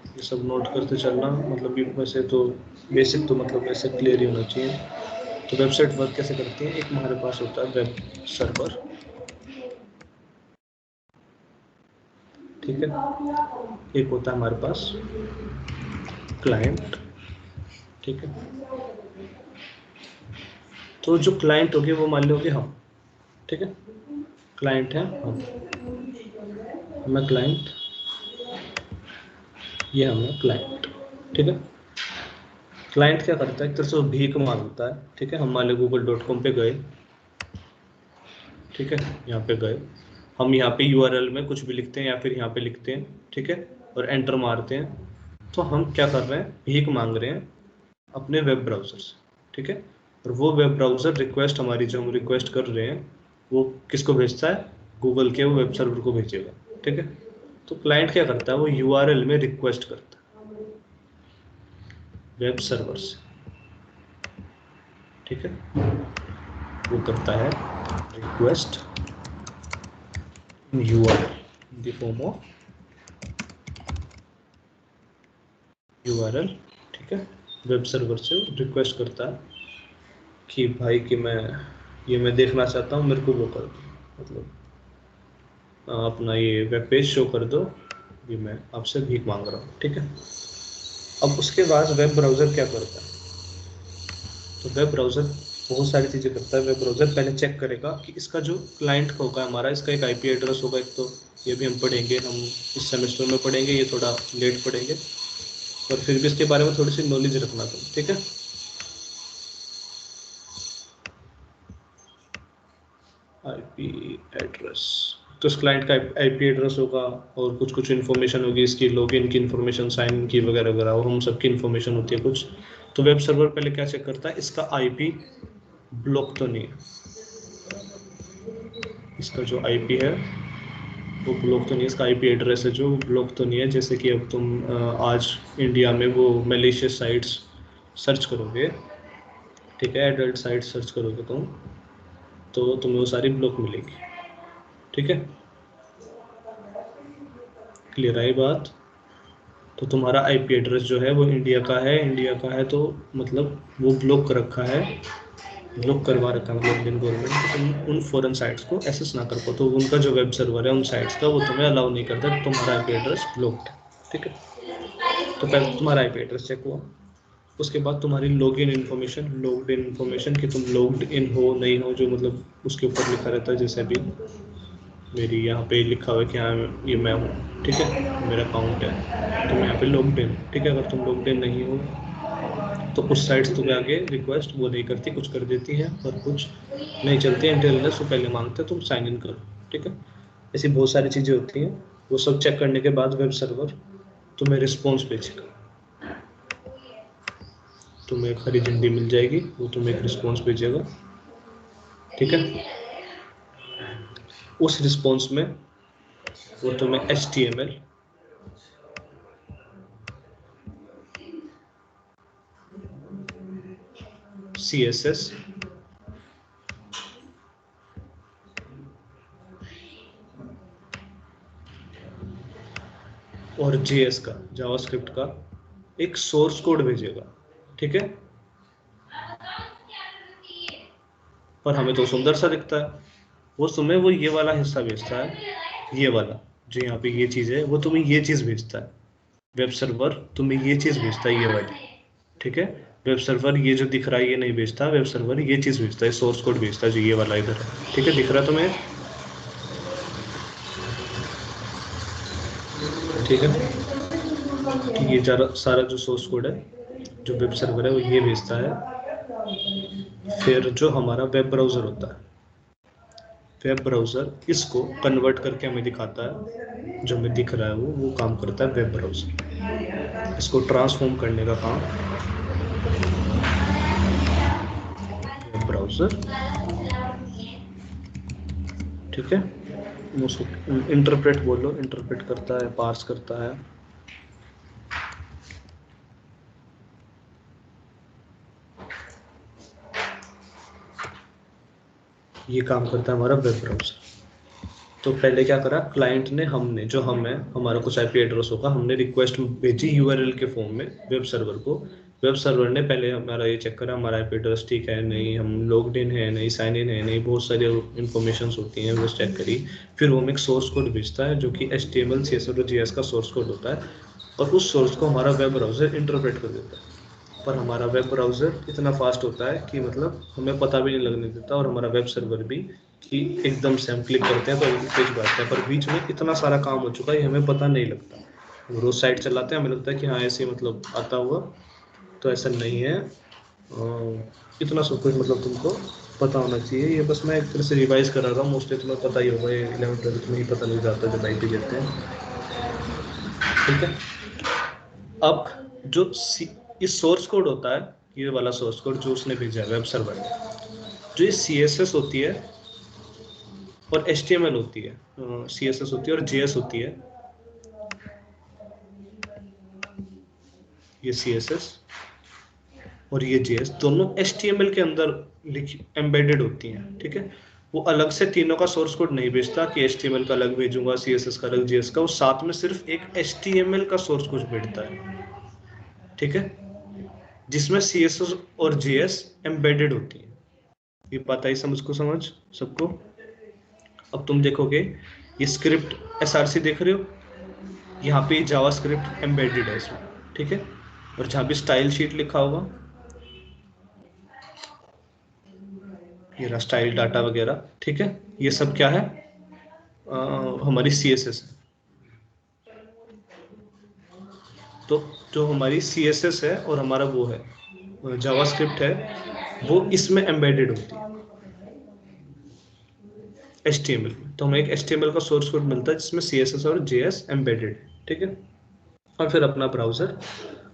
ये सब नोट करते चलना, मतलब ये वैसे तो बेसिक तो मतलब वैसे क्लियर ही होना चाहिए। तो वेबसाइट वर्क कैसे करती है? एक हमारे पास होता है वेब सर्वर, ठीक है, एक होता है हमारे पास क्लाइंट, ठीक है। तो जो क्लाइंट होगे वो मान लोगे हम, ठीक है, क्लाइंट है हम, हमें क्लाइंट, ये हमें क्लाइंट, ठीक है। क्लाइंट क्या करता है? एक तरह से वो भीख मांगता है, ठीक है। हम मान लो google.com पे गए, ठीक है, यहाँ पे गए, हम यहाँ पे URL में कुछ भी लिखते हैं या फिर यहाँ पे लिखते हैं, ठीक है, और एंटर मारते हैं, तो हम क्या कर रहे हैं? भीख मांग रहे हैं अपने वेब ब्राउज़र से, ठीक है। और वो वेब ब्राउज़र रिक्वेस्ट हमारी जो हम रिक्वेस्ट कर रहे हैं, वो किसको भेजता है? गूगल के वो वेब सर्वर को भेजेगा, ठीक है। तो क्लाइंट क्या करता है? वो URL में रिक्वेस्ट करता है वेब सर्वर से, ठीक है, वो करता है request URL in the form of URL, ठीक है। वेब सर्वर से रिक्वेस्ट करता है कि भाई कि मैं देखना चाहता हूँ, मेरे को वो कर दो, मतलब अपना ये वेब पेज शो कर दो, ये मैं आपसे भीख मांग रहा हूँ, ठीक है। अब उसके बाद वेब ब्राउज़र क्या करता है? तो वेब ब्राउज़र बहुत सारी चीज़ें करता है। वेब ब्राउज़र पहले चेक करेगा कि इसका जो क्लाइंट होगा हमारा, इसका एक IP एड्रेस होगा एक, तो ये भी हम पढ़ेंगे, हम इस सेमेस्टर में पढ़ेंगे, ये थोड़ा लेट पढ़ेंगे, और फिर भी इसके बारे में थोड़ी सी नॉलेज रखना तुम, ठीक है। आईपी एड्रेस, तो इस क्लाइंट का आईपी एड्रेस होगा और कुछ कुछ इन्फॉर्मेशन होगी इसकी, लॉगिन की इन्फॉर्मेशन, साइन इन की वगैरह वगैरह, और हम सबकी इन्फॉर्मेशन होती है कुछ। तो वेब सर्वर पहले क्या चेक करता है, इसका आईपी ब्लॉक तो नहीं है, इसका जो आईपी है वो ब्लॉक तो नहीं है, इसका आईपी एड्रेस है जो ब्लॉक तो नहीं है। जैसे कि अब तुम आज इंडिया में वो मैलिशियस साइट्स सर्च करोगे, ठीक है, एडल्ट साइट सर्च करोगे तुम, तो तुम्हें वो सारी ब्लॉक मिलेगी, ठीक है, क्लियर आई बात। तो तुम्हारा आईपी एड्रेस जो है वो इंडिया का है तो मतलब वो ब्लॉक कर रखा है, ब्लॉक करवा रखा है मतलब इंडियन गवर्नमेंट, तो तुम उन फॉरेन साइट्स को एक्सेस ना कर पाओ, तो उनका जो वेब सर्वर है उन साइट्स का वो तुम्हें अलाउ नहीं करता, तुम्हारा आईपी एड्रेस ब्लॉक्ड है, ठीक है। तो पहले तुम्हारा आईपी एड्रेस चेक हुआ, उसके बाद तुम्हारी login information, logged in information कि तुम लॉग्ड इन हो नहीं हो, जो मतलब उसके ऊपर लिखा रहता है, जैसे अभी मेरी यहाँ पे लिखा हुआ है कि हाँ ये मैं हूँ, ठीक है, मेरा अकाउंट है, तो मैं यहाँ पे लॉग्ड इन, ठीक है। अगर तुम लॉग्ड इन नहीं हो तो कुछ साइट्स तुम्हें आगे रिक्वेस्ट वो नहीं करती, कुछ कर देती हैं और कुछ नहीं चलती हैं, इंटेलिजेंस वो पहले मांगते हैं तुम साइन इन करो, ठीक है। ऐसी बहुत सारी चीज़ें होती हैं, वो सब चेक करने के बाद वेब सर्वर तुम्हें रिस्पॉन्स भेजेगा, तुम्हें एक हरी झंडी मिल जाएगी, वो तुम्हें एक रिस्पॉन्स भेजेगा, ठीक है। उस रिस्पॉन्स में वो तुम्हें HTML, CSS और JS का, जावास्क्रिप्ट का एक सोर्स कोड भेजेगा, ठीक है। पर हमें तो सुंदर सा दिखता है, वो तुम्हें वो ये वाला हिस्सा भेजता है, ये वाला जो यहाँ पे ये चीज़ है, वो तुम्हें ये चीज़ भेजता है, वेब सर्वर तुम्हें ये चीज़ भेजता है, ये वाली, ठीक है। वेब सर्वर ये जो दिख रहा है ये नहीं भेजता, वेब सर्वर ये चीज़ भेजता है, सोर्स कोड भेजता है जो ये वाला इधर है, ठीक है, दिख रहा है तुम्हें, ठीक है। कि ये सारा जो सोर्स कोड है जो वेब सर्वर है वो ये भेजता है। फिर जो हमारा वेब ब्राउज़र होता है, वेब ब्राउज़र इसको कन्वर्ट करके हमें दिखाता है, जो हमें दिख रहा है वो काम करता है वेब ब्राउज़र, इसको ट्रांसफॉर्म करने का काम वेब ब्राउज़र, ठीक है। उसको इंटरप्रेट बोलो, इंटरप्रेट करता है, पार्स करता है, ये काम करता है हमारा वेब ब्राउज़र। तो पहले क्या करा क्लाइंट ने, हमने जो हम है, हमारा कुछ आईपी एड्रेस होगा, हमने रिक्वेस्ट भेजी यूआरएल के फॉर्म में वेब सर्वर को, वेब सर्वर ने पहले हमारा ये चेक करा हमारा आईपी एड्रेस ठीक है नहीं, हम लॉग्ड इन है नहीं, साइन इन है नहीं, बहुत सारी इन्फॉर्मेशन होती हैं, वो चेक करी। फिर वो हमें एक सोर्स कोड भेजता है जो कि HTML CSS और JS का सोर्स कोड होता है, और उस सोर्स को हमारा वेब ब्राउज़र इंटरप्रेट कर देता है। पर हमारा वेब ब्राउज़र इतना फास्ट होता है कि मतलब हमें पता भी नहीं लगने देता, और हमारा वेब सर्वर भी कि एकदम से हम क्लिक करते हैं तो पेज बढ़ता है, पर बीच में इतना सारा काम हो चुका है हमें पता नहीं लगता। रोज साइट चलाते हैं, हमें लगता है कि हाँ ऐसे मतलब आता हुआ, तो ऐसा नहीं है। इतना सब कुछ मतलब तुमको पता होना चाहिए। ये बस मैं एक तरह से रिवाइज करा रहा हूँ, मोस्टली तुम्हें पता ही होगा, ये 11th 12th में ही पता लग जाता है जब आईपी देते हैं, ठीक है। अब जो इस सोर्स कोड होता है, ये वाला सोर्स कोड जो उसने भेजा है वेब सर्वर में, जो ये CSS होती है और HTML होती है, CSS होती है और JS होती है, ये CSS और ये JS दोनों HTML के अंदर एम्बेडेड होती हैं, ठीक है। वो अलग से तीनों का सोर्स कोड नहीं भेजता कि HTML का अलग भेजूंगा, CSS का अलग, JS का, वो साथ में सिर्फ एक HTML का सोर्स कोड भेजता है, ठीक है, जिसमें CSS और JS एम्बेडेड होती है। ये बात आई समझ सबको। अब तुम देखोगे ये स्क्रिप्ट SRC देख रहे हो, यहाँ पे जावास्क्रिप्ट एम्बेडेड है इसमें, ठीक है, और जहाँ भी स्टाइल शीट लिखा होगा, ये रहा स्टाइल डाटा वगैरह, ठीक है, ये सब क्या है, हमारी CSS है। तो जो हमारी CSS है और हमारा वो है जावास्क्रिप्ट है, वो इसमें एम्बेडेड होती है, HTML में, तो हमें एक HTML का सोर्स कोड मिलता है जिसमें CSS और JS एम्बेडेड है, ठीक है। और फिर अपना ब्राउजर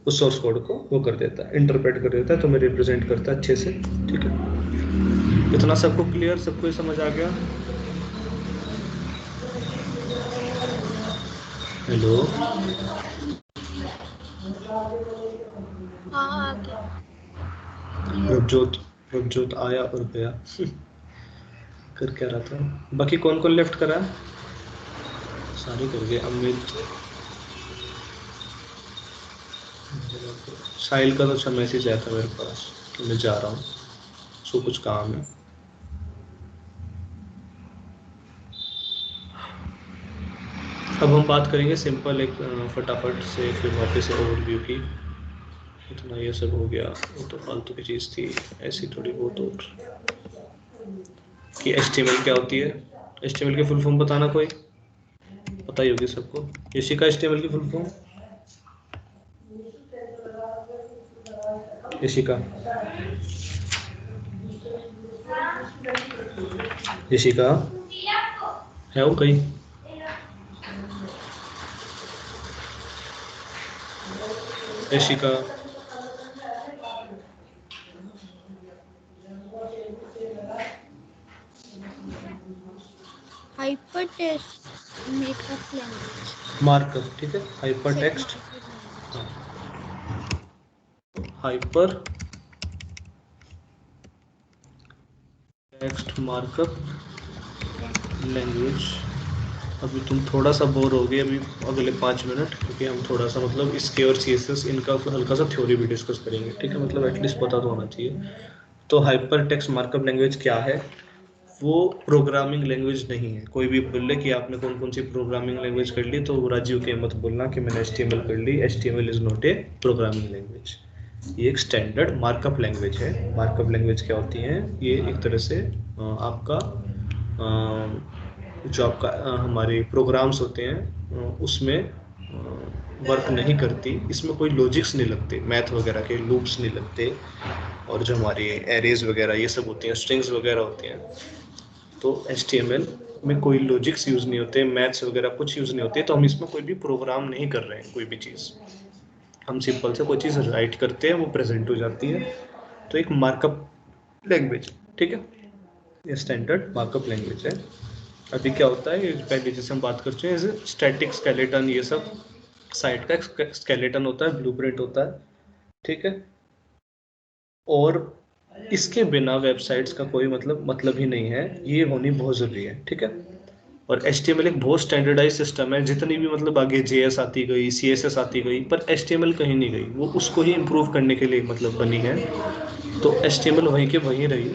उस सोर्स कोड को वो कर देता है, इंटरप्रेट कर देता है, तो हमें रिप्रेजेंट करता है अच्छे से, ठीक है। इतना सबको क्लियर, सबको ये समझ आ गया? हेलो, हाँ आगे प्रभजोत आया और गया। कर क्या रहा था? बाकी कौन कौन लेफ्ट करा? सारे कर गए। अमित, साहिल का तो अच्छा मैसेज आया था मेरे पास कि मैं जा रहा हूँ, सो कुछ काम है। अब हम बात करेंगे सिंपल एक फटाफट से फिर वापस से ओवरव्यू की। इतना ये सब हो गया, वो तो फालतू की चीज़ थी, ऐसी थोड़ी बहुत। और कि HTML क्या होती है, HTML की फुल फॉर्म बताना, कोई पता ही होगी सबको। यशिका, HTML की फुल फॉर्म? यशिका, यशिका है वो कहीं? Yashika, hyper text makeup language, markup, ठीक है। Hyper text, hyper text markup language. अभी तुम थोड़ा सा बोर हो गए अभी अगले 5 मिनट, क्योंकि हम थोड़ा सा मतलब इसके और CSS इनका हल्का सा थ्योरी भी डिस्कस करेंगे, ठीक है। मतलब एटलीस्ट पता तो होना चाहिए। तो हाइपर टेक्स्ट मार्कअप लैंग्वेज क्या है? वो प्रोग्रामिंग लैंग्वेज नहीं है। कोई भी बोले कि आपने कौन कौन सी प्रोग्रामिंग लैंग्वेज कर ली, तो राजीव के मत बोलना कि मैंने HTML कर ली। HTML is not a programming language, ये एक स्टैंडर्ड मार्कअप लैंग्वेज है। मार्कअप लैंग्वेज क्या होती है? ये एक तरह से आपका जो आपका हमारे प्रोग्राम्स होते हैं उसमें वर्क नहीं करती। इसमें कोई लॉजिक्स नहीं लगते, मैथ वगैरह के लूप्स नहीं लगते, और जो हमारी एरेज वगैरह ये सब होती हैं, स्ट्रिंग्स वगैरह होती हैं, तो HTML में कोई लॉजिक्स यूज़ नहीं होते, मैथ्स वगैरह कुछ यूज़ नहीं होते। तो हम इसमें कोई भी प्रोग्राम नहीं कर रहे हैं, कोई भी चीज़, हम सिंपल से कोई चीज़ राइट करते हैं, वो प्रेजेंट हो जाती है। तो एक मार्कअप लैंग्वेज, ठीक है, ये स्टैंडर्ड मार्कअप लैंग्वेज है। अभी क्या होता है, पहले जैसे हम बात कर चुके हैं, स्टैटिक स्केलेटन, ये सब साइट का स्केलेटन होता है, ब्लूप्रिंट होता है, ठीक है। और इसके बिना वेबसाइट्स का कोई मतलब ही नहीं है, ये होनी बहुत ज़रूरी है, ठीक है। और HTML एक बहुत स्टैंडर्डाइज सिस्टम है। जितनी भी मतलब आगे JS आती गई, CSS आती गई, पर HTML कहीं नहीं गई, वो उसको ही इम्प्रूव करने के लिए मतलब बनी है। तो HTML वहीं के वहीं रही।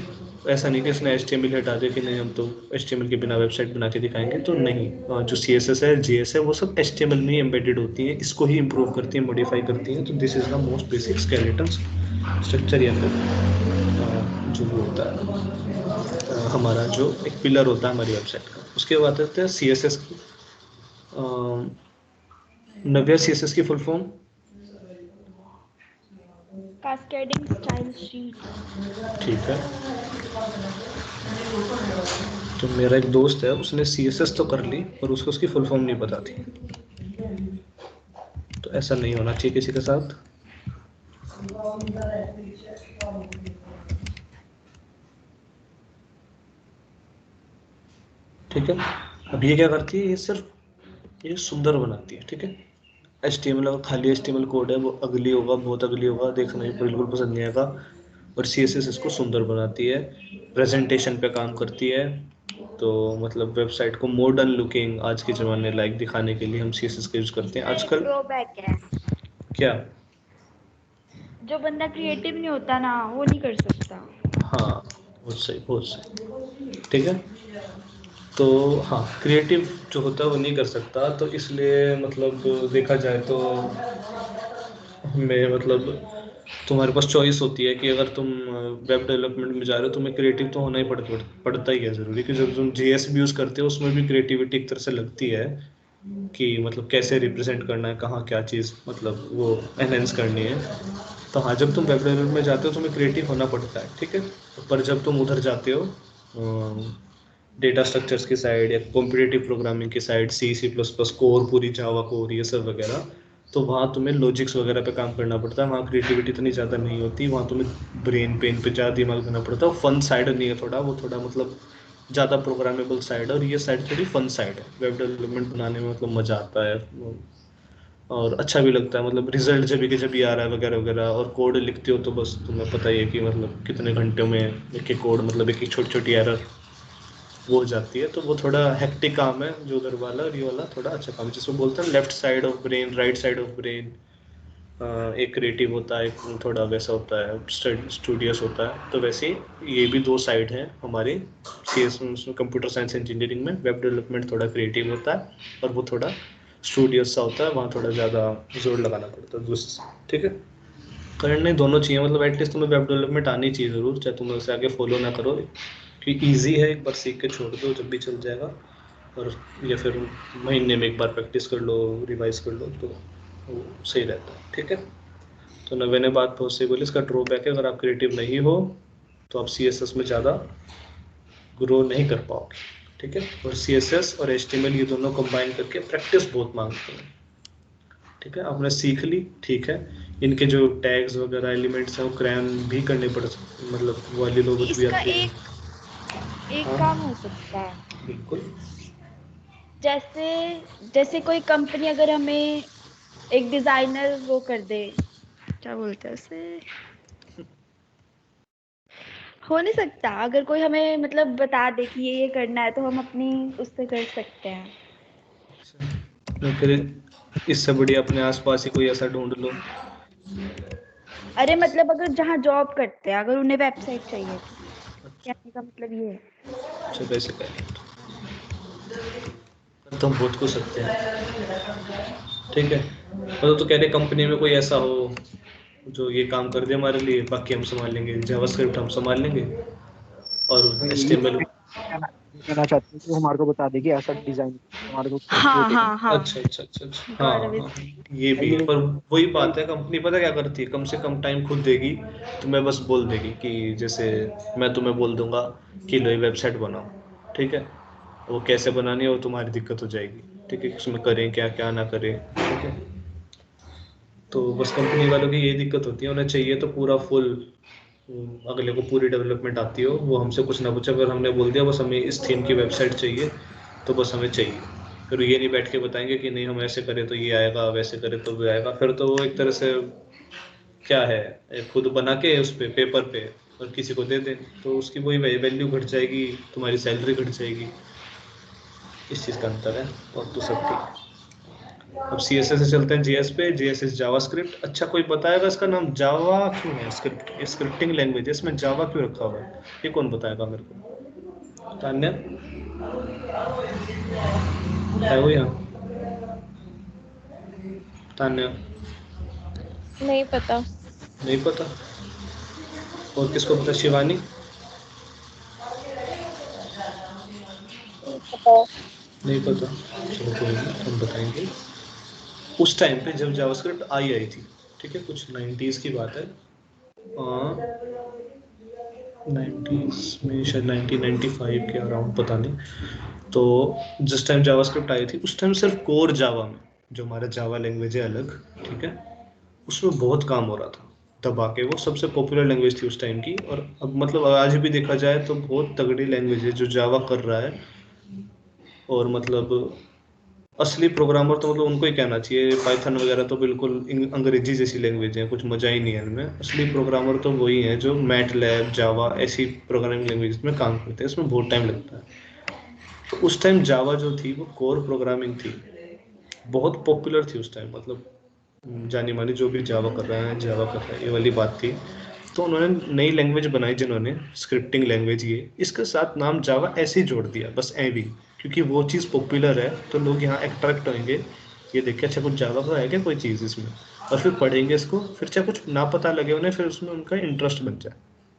ऐसा नहीं कि इसने HTML हटा दिया कि नहीं हम तो HTML के बिना वेबसाइट बना के दिखाएंगे, तो नहीं। जो CSS है, JS है, वो सब HTML में ही एम्बेडेड होती हैं, इसको ही इम्प्रूव करती हैं, मॉडिफाई करती हैं। तो this is the most basic skeleton structure, या फिर जो वो होता है हमारा जो एक पिलर होता है हमारी वेबसाइट का। उसके बाद आते हैं CSS की। नव्या, CSS की full form? Cascading style sheets. ठीक है। तो मेरा एक दोस्त है, उसने CSS तो कर ली, पर उसको उसकी फुल फॉर्म नहीं पता थी। तो ऐसा नहीं होना चाहिए किसी के साथ। ठीक है। अब ये क्या करती है, ये सिर्फ ये सुंदर बनाती है, ठीक है। HTML अगर खाली HTML कोड है, वो अगली होगा, बहुत अगली होगा, देखना ही बिल्कुल पसंद नहीं आएगा। और CSS इसको सुंदर बनाती है, प्रेजेंटेशन पे काम करती है। तो मतलब वेबसाइट को मॉडर्न लुकिंग आज के ज़माने लायक दिखाने के लिए हम CSS का यूज़ करते हैं आजकल। ड्रॉबैक है, क्या? जो बंदा क्रिएटिव नहीं होता ना, वो नहीं कर सकता। हाँ, बहुत सही, बहुत सही, ठीक है। तो हाँ, क्रिएटिव जो होता है वो नहीं कर सकता, तो इसलिए मतलब देखा जाए तो हमें मतलब तुम्हारे पास चॉइस होती है कि अगर तुम वेब डेवलपमेंट में जा रहे हो, तुम्हें क्रिएटिव तो होना ही पड़ता ही है ज़रूरी, कि जब तुम JS भी यूज़ करते हो उसमें भी क्रिएटिविटी एक तरह से लगती है, कि मतलब कैसे रिप्रेजेंट करना है, कहाँ क्या चीज़ मतलब वो एनहेंस करनी है। तो हाँ, जब तुम वेब डेवलपमेंट में जाते हो तुम्हें क्रिएटिव होना पड़ता है, ठीक है। पर जब तुम उधर जाते हो डेटा स्ट्रक्चर्स की साइड या कॉम्पिटिटिव प्रोग्रामिंग की साइड, सी सी प्लस प्लस कोर, पूरी जावा कोर, ये सब वगैरह, तो वहाँ तुम्हें लॉजिक्स वगैरह पे काम करना पड़ता है। वहाँ क्रिएटिविटी इतनी ज़्यादा नहीं होती, वहाँ तुम्हें ब्रेन पेन पे ज़्यादा दिमाग देना पड़ता है। फन साइड नहीं है थोड़ा, वो थोड़ा मतलब ज़्यादा प्रोग्रामेबल साइड है, और ये साइड थोड़ी फन साइड है। वेब डेवलपमेंट बनाने में मतलब मज़ा आता है और अच्छा भी लगता है, मतलब रिजल्ट जब भी आ रहा है वगैरह वगैरह। और कोड लिखते हो तो बस तुम्हें पता ही है कि मतलब कितने घंटों में एक एक कोड, मतलब एक एक छोटी छोटी एरर वो हो जाती है। तो वो थोड़ा हेक्टिक काम है जो उधर वाला, और ये वाला थोड़ा अच्छा काम है, जिसको बोलते हैं left side of brain, right side of brain. एक क्रिएटिव होता है, एक थोड़ा वैसा होता है, स्टूडियस होता है। तो वैसे ये भी दो साइड हैं हमारे C S computer science engineering में। वेब डेवलपमेंट थोड़ा क्रिएटिव होता है और वो थोड़ा स्टूडियस सा होता है, वहाँ थोड़ा ज़्यादा जोर लगाना पड़ता है दूसरे। ठीक है, करने दोनों चाहिए, मतलब एटलीस्ट तुम्हें वेब डेवलपमेंट आनी चाहिए ज़रूर, चाहे तुम उसे आगे फॉलो ना करो, कि ईजी है, एक बार सीख के छोड़ दो जब भी चल जाएगा। और या फिर महीने में एक बार प्रैक्टिस कर लो, रिवाइज कर लो, तो वो सही रहता है। ठीक है, तो नवे ने बात बहुत सही बोली। इसका ड्रॉबैक है, अगर आप क्रिएटिव नहीं हो तो आप सी एस एस में ज़्यादा ग्रो नहीं कर पाओगे। ठीक है, और सी एस एस और एच टी एम एल ये दोनों कंबाइन करके प्रैक्टिस बहुत मांगते हैं। ठीक है, आपने सीख ली, ठीक है, इनके जो टैग्स वगैरह एलिमेंट्स हैं वो क्रैन भी करने पड़ सकते, मतलब वो वाली नौबत भी इसका आती है। एक हाँ काम हो सकता है, बिल्कुल। जैसे जैसे कोई कंपनी अगर हमें एक डिजाइनर वो कर दे, क्या बोलते हैं उसे, हो नहीं सकता अगर कोई हमें मतलब बता दे कि ये करना है तो हम अपनी उससे कर सकते हैं। तो फिर इससे बढ़िया अपने आसपास ही कोई ऐसा ढूंढ लो। अरे मतलब अगर जहाँ जॉब करते हैं अगर उन्हें वेबसाइट चाहिए तो, कहने का मतलब ये है। अच्छा वैसे करें तो हम बहुत कुछ सकते हैं। ठीक है, मतलब तो कह रहे कंपनी में कोई ऐसा हो जो ये काम कर दे हमारे लिए, बाकी हम संभाल लेंगे, जावास्क्रिप्ट हम संभाल लेंगे और भाई ये एचटीएमएल। कहना चाहते हैं कि वो हमारे को बता देगी ऐसा डिजाइन, हमारे को हाँ क्रिएटिव हाँ हाँ, अच्छा अच्छा अच्छा अच्छा, हाँ गॉट इट। हाँ, ये भी है, ये पर वही बात है, कंपनी पता क्या करती है, कम से कम टाइम खुद देगी। तुम्हें बस बोल देगी कि जैसे मैं तुम्हें बोल दूंगा कि लो ये वेबसाइट बनाओ। ठीक है, वो कैसे बनानी है वो तुम्हारी दिक्कत हो जाएगी। ठीक है, उसमें करें क्या क्या ना करें। ठीक है, तो बस कंपनी वालों की यही दिक्कत होती है, उन्हें चाहिए तो पूरा फुल, अगले को पूरी डेवलपमेंट आती हो, वो हमसे कुछ ना पूछे। अगर हमने बोल दिया बस हमें इस थीम की वेबसाइट चाहिए, तो बस हमें चाहिए। फिर ये नहीं बैठ के बताएंगे कि नहीं हम ऐसे करें तो ये आएगा, वैसे करें तो वो आएगा। फिर तो वो एक तरह से क्या है, खुद बना के उस पे पेपर पे और किसी को दे दें, तो उसकी वही वैल्यू घट जाएगी, तुम्हारी सैलरी घट जाएगी। इस चीज़ का अंतर है, और तो सब ठीक है। अब सी एस एस से चलते हैं जी एस पे। G S S JavaScript. अच्छा कोई बताएगा इसका नाम जावा क्यों है? स्क्रिप्ट स्क्रिप्टिंग लैंग्वेज है, इसमें जावा क्यों रखा हुआ है? ये कौन बताएगा मेरे को? तान्या है वो यहाँ? तान्या नहीं पता। नहीं पता? और किसको पता? शिवानी नहीं पता। नहीं पता? चलो कोई नहीं, हम बताएंगे। उस टाइम पे जब जावास्क्रिप्ट आई थी, ठीक है, कुछ 90s की बात है, 90s में शायद 1995 के अराउंड, पता नहीं। तो जिस टाइम जावास्क्रिप्ट आई थी उस टाइम सिर्फ कोर जावा में, जो हमारा जावा लैंग्वेज है अलग, ठीक है, उसमें बहुत काम हो रहा था दबा के। वो सबसे पॉपुलर लैंग्वेज थी उस टाइम की, और अब मतलब आज भी देखा जाए तो बहुत तगड़ी लैंग्वेज है जो जावा कर रहा है। और मतलब असली प्रोग्रामर तो मतलब उनको ही कहना चाहिए, पाइथन वगैरह तो बिल्कुल अंग्रेजी जैसी लैंग्वेज है, कुछ मजा ही नहीं है इनमें। असली प्रोग्रामर तो वही है जो मैट लैब, जावा ऐसी प्रोग्रामिंग लैंग्वेज में काम करते हैं, इसमें बहुत टाइम लगता है। तो उस टाइम जावा जो थी वो कोर प्रोग्रामिंग थी, बहुत पॉपुलर थी उस टाइम, मतलब जानी मानी जो भी जावा कर रहा है जावा कर रहा है, ये वाली बात थी। तो उन्होंने नई लैंग्वेज बनाई जिन्होंने, स्क्रिप्टिंग लैंग्वेज, ये इसके साथ नाम जावा ऐसे ही जोड़ दिया बस भी, क्योंकि वो चीज़ पॉपुलर है तो लोग यहाँ अट्रैक्ट होंगे। ये देख के अच्छा कुछ जावा का है क्या कोई चीज़ इसमें, और फिर पढ़ेंगे इसको, फिर चाहे कुछ ना पता लगे उन्हें, फिर उसमें उनका इंटरेस्ट बन जाए।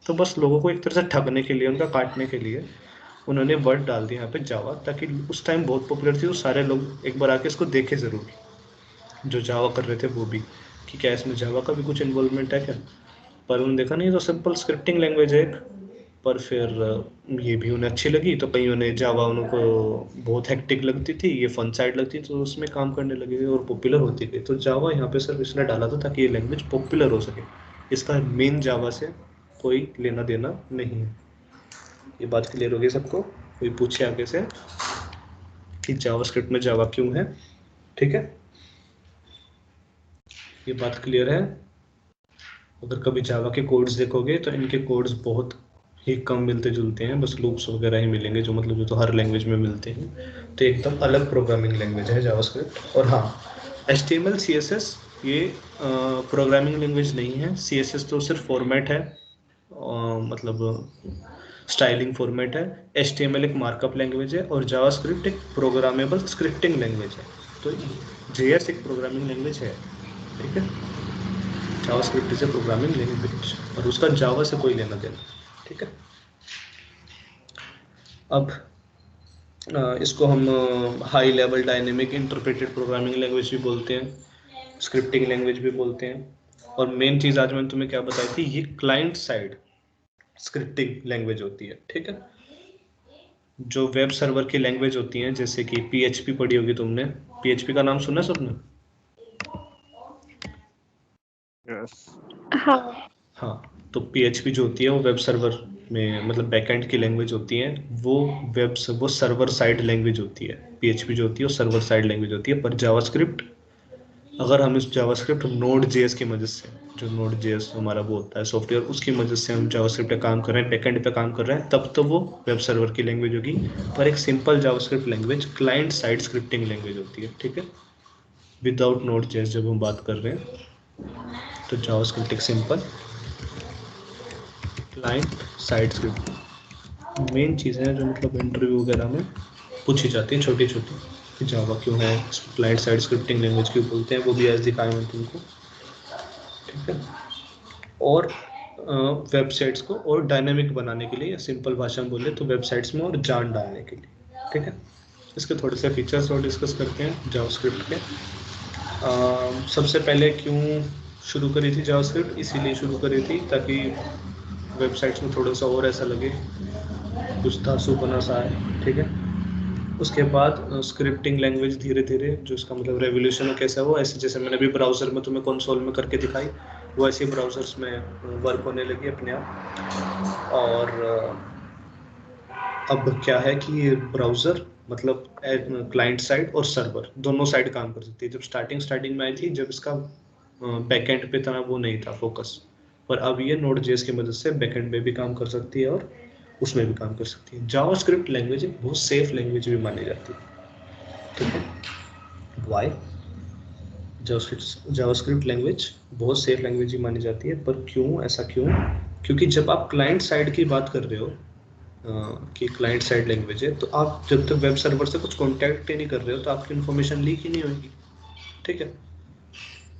तो बस लोगों को एक तरह से ठगने के लिए, उनका काटने के लिए उन्होंने वर्ड डाल दिया यहाँ पे जावा, ताकि उस टाइम बहुत पॉपुलर थी, तो सारे लोग एक बार आके इसको देखे ज़रूर, जो जावा कर रहे थे वो भी, कि क्या इसमें जावा का भी कुछ इन्वॉल्वमेंट है क्या। पर उन्होंने देखा नहीं, तो सिंपल स्क्रिप्टिंग लैंग्वेज है एक, पर फिर ये भी उन्हें अच्छी लगी, तो कईयों ने जावा उनको बहुत हेक्टिक लगती थी, ये फन साइड लगती थी, तो उसमें काम करने लगे और पॉपुलर होती गई। तो जावा यहाँ पे सिर्फ इसने डाला था ताकि ये लैंग्वेज पॉपुलर हो सके, इसका मेन जावा से कोई लेना देना नहीं है। ये बात क्लियर होगी सबको? कोई पूछे आगे से कि जावास्क्रिप्ट में जावा क्यों है? ठीक है, ये बात क्लियर है? अगर कभी जावा के कोड्स देखोगे तो इनके कोड्स बहुत ही कम मिलते जुलते हैं, बस लूप्स वगैरह ही मिलेंगे, जो मतलब जो तो हर लैंग्वेज में मिलते हैं। तो एकदम अलग प्रोग्रामिंग लैंग्वेज है जावास्क्रिप्ट। और हाँ, HTML CSS ये प्रोग्रामिंग लैंग्वेज नहीं है। CSS तो सिर्फ फॉर्मेट है, मतलब स्टाइलिंग फॉर्मेट है। HTML एक मार्कअप लैंग्वेज है और जावास्क्रिप्ट एक प्रोग्रामेबल स्क्रिप्टिंग लैंग्वेज है। तो JS एक प्रोग्रामिंग लैंग्वेज है, ठीक है। JavaScript is a programming language और उसका जावा से कोई लेना देना, ठीक है। अब इसको हम high level dynamic interpreted programming language भी बोलते हैं, स्क्रिप्टिंग लैंग्वेज भी बोलते हैं। और मेन चीज आज मैंने तुम्हें क्या बताई थी, ये क्लाइंट साइड स्क्रिप्टिंग लैंग्वेज होती है, ठीक है। जो वेब सर्वर की लैंग्वेज होती है, जैसे कि PHP पढ़ी होगी तुमने, PHP का नाम सुना सबने? हाँ, तो PHP जो होती है वो वेब सर्वर में, मतलब बैकएंड की लैंग्वेज होती है। वो सर्वर साइड लैंग्वेज होती है। PHP जो होती है वो सर्वर साइड लैंग्वेज होती है। पर जावास्क्रिप्ट, अगर हम इस जावास्क्रिप्ट Node.js की मदद से, जो Node.js हमारा वो होता है सॉफ्टवेयर, उसकी मदद से हम जावास्क्रिप्ट पे काम कर रहे हैं, बैकएंड पे काम कर रहे हैं, तब तो वो वेब सर्वर की लैंग्वेज होगी। पर एक simple JavaScript language client side scripting language होती है, ठीक है। विदाउट Node.js जब हम बात कर रहे हैं, तो जावास्क्रिप्ट एक simple client side script main चीज़ है, जो मतलब इंटरव्यू वगैरह में पूछी जाती है, छोटी छोटी, कि जावा क्यों है, क्लाइंट साइड स्क्रिप्टिंग लैंग्वेज क्यों बोलते हैं, वो भी आज दिखाया मैं तुमको, ठीक है। और वेबसाइट्स को और डायनेमिक बनाने के लिए, सिंपल भाषा में बोले तो वेबसाइट्स में और जान डालने के लिए, ठीक है। इसके थोड़े से फीचर्स और डिस्कस करते हैं जावास्क्रिप्ट के। सबसे पहले क्यों शुरू करी थी जावास्क्रिप्ट? इसीलिए शुरू करी थी ताकि वेबसाइट्स में थोड़ा सा और ऐसा लगे, कुछ धांसूपना सा है, ठीक है। उसके बाद स्क्रिप्टिंग लैंग्वेज धीरे धीरे, जो इसका मतलब रेवोल्यूशन कैसा हो, ऐसे जैसे मैंने अभी ब्राउज़र में तुम्हें कंसोल में करके दिखाई, वो ऐसे ब्राउज़र्स में वर्क होने लगी अपने आप। और अब क्या है कि ये ब्राउज़र मतलब क्लाइंट साइड और सर्वर दोनों साइड काम कर सकती है। जब स्टार्टिंग में आई थी, जब इसका बैकएंड पे इतना वो नहीं था फोकस, पर अब ये Node.js की मदद से बैकएंड पे भी काम कर सकती है और उसमें भी काम कर सकती है। जावास्क्रिप्ट लैंग्वेज एक बहुत सेफ लैंग्वेज भी मानी जाती है, ठीक है। वाई? जावास्क्रिप्ट लैंग्वेज बहुत सेफ लैंग्वेज ही मानी जाती है, पर क्यों, ऐसा क्यों? क्योंकि जब आप क्लाइंट साइड की बात कर रहे हो, कि क्लाइंट साइड लैंग्वेज है, तो आप जब तक वेब सर्वर से कुछ कॉन्टैक्ट ही नहीं कर रहे हो, तो आपकी इन्फॉर्मेशन लीक ही नहीं होगी, ठीक है।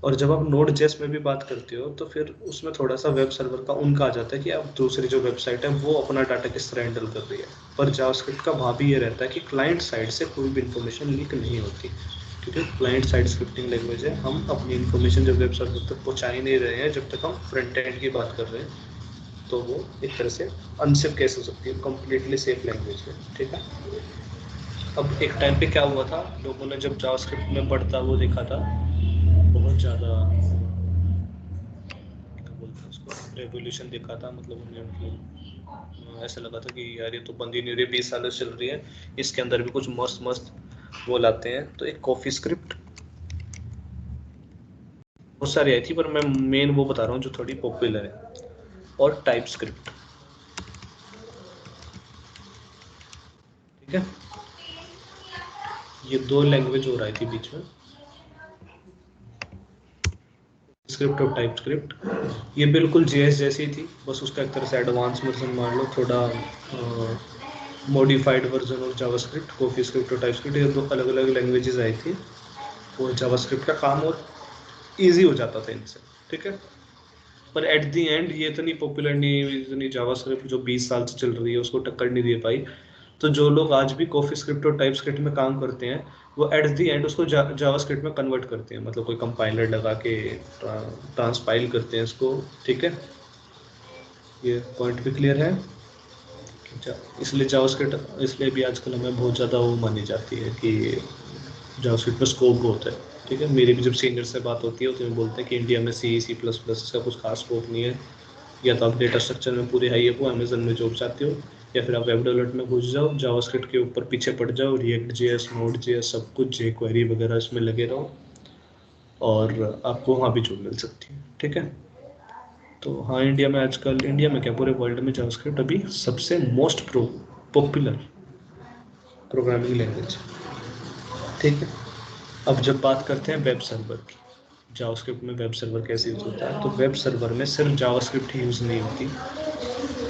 और जब आप Node.js में भी बात करते हो, तो फिर उसमें थोड़ा सा वेब सर्वर का उनका आ जाता है कि आप दूसरी जो वेबसाइट है वो अपना डाटा किस तरह हैंडल कर रही है। पर जावास्क्रिप्ट का वहाँ भी ये रहता है कि क्लाइंट साइड से कोई भी इन्फॉर्मेशन लीक नहीं होती, क्योंकि क्लाइंट साइड स्क्रिप्टिंग लैंग्वेज है। हम अपनी इन्फॉर्मेशन जब वेब सर्वर तक पहुँचा ही नहीं रहे हैं, जब तक हम फ्रंट एंड की बात कर रहे हैं, तो वो एक तरह से अनसेफ केस हो सकती है, कंप्लीटली सेफ लैंग्वेज है, ठीक है। अब एक टाइम पे क्या हुआ था, लोगों ने जब जावास्क्रिप्ट में बढ़ता वो देखा था, बहुत ज़्यादा क्या बोलते हैं उसको, रेवोल्यूशन देखा था, मतलब उन्हें मतलब ऐसा लगा था कि यार ये तो बंद ही नहीं रही, 20 साल से चल रही है, इसके अंदर भी कुछ मस्त मस्त वो लाते हैं। तो एक कॉफी स्क्रिप्ट बहुत सारी आई थी, पर मैं मेन वो बता रहा हूँ जो थोड़ी पॉपुलर है, और टाइप स्क्रिप्ट, ठीक है। ये दो लैंग्वेज हो रही थी बीच में, स्क्रिप्ट और टाइप स्क्रिप्ट। ये बिल्कुल JS जैसी थी, बस उसका एक तरह से एडवांस वर्जन मान लो, थोड़ा modified version of JavaScript. Coffee script और टाइप स्क्रिप्ट, ये दो अलग अलग लैंग्वेजेस आई थी, और जावास्क्रिप्ट का काम और ईजी हो जाता था इनसे, ठीक है। पर एट दी एंड ये इतनी पॉपुलर नहीं हुई, इतनी जावास्क्रिप्ट जो 20 साल से चल रही है उसको टक्कर नहीं दे पाई। तो जो लोग आज भी कॉफी स्क्रिप्ट और टाइप स्क्रिप्ट में काम करते हैं, वो एट दी एंड उसको जावास्क्रिप्ट में कन्वर्ट करते हैं, मतलब कोई कंपाइलर लगा के ट्रांसपाइल करते हैं इसको, ठीक है। ये पॉइंट भी क्लियर है? इसलिए जावास्क्रिप्ट इसलिए भी आजकल हमें बहुत ज़्यादा वो मानी जाती है कि जावास्क्रिप्ट में स्कोप बहुत है। ठीक है, मेरी भी जब सीनियर से बात होती है तो वो बोलते हैं कि इंडिया में C प्लस इसका कुछ खास स्कोप नहीं है, या तो आप डेटा स्ट्रक्चर में पूरे हाई हो, अमेजन में जॉब चाहते हो, या फिर आप वेब डेवलपमेंट में घुस जाओ, जावास्क्रिप्ट के ऊपर पीछे पड़ जाओ, रिएक्ट जेएस, नोड जेएस, सब कुछ जेक्वेरी वगैरह इसमें लगे रहो और आपको वहाँ भी जॉब मिल सकती है। ठीक है, तो हाँ, इंडिया में आजकल, इंडिया में क्या पूरे वर्ल्ड में जावास्क्रिप्ट अभी सबसे मोस्ट पॉपुलर प्रोग्रामिंग लैंग्वेज। ठीक है, अब जब बात करते हैं वेब सर्वर की, जावास्क्रिप्ट में वेब सर्वर कैसे यूज होता है, तो वेब सर्वर में सिर्फ जावास्क्रिप्ट ही यूज नहीं होती।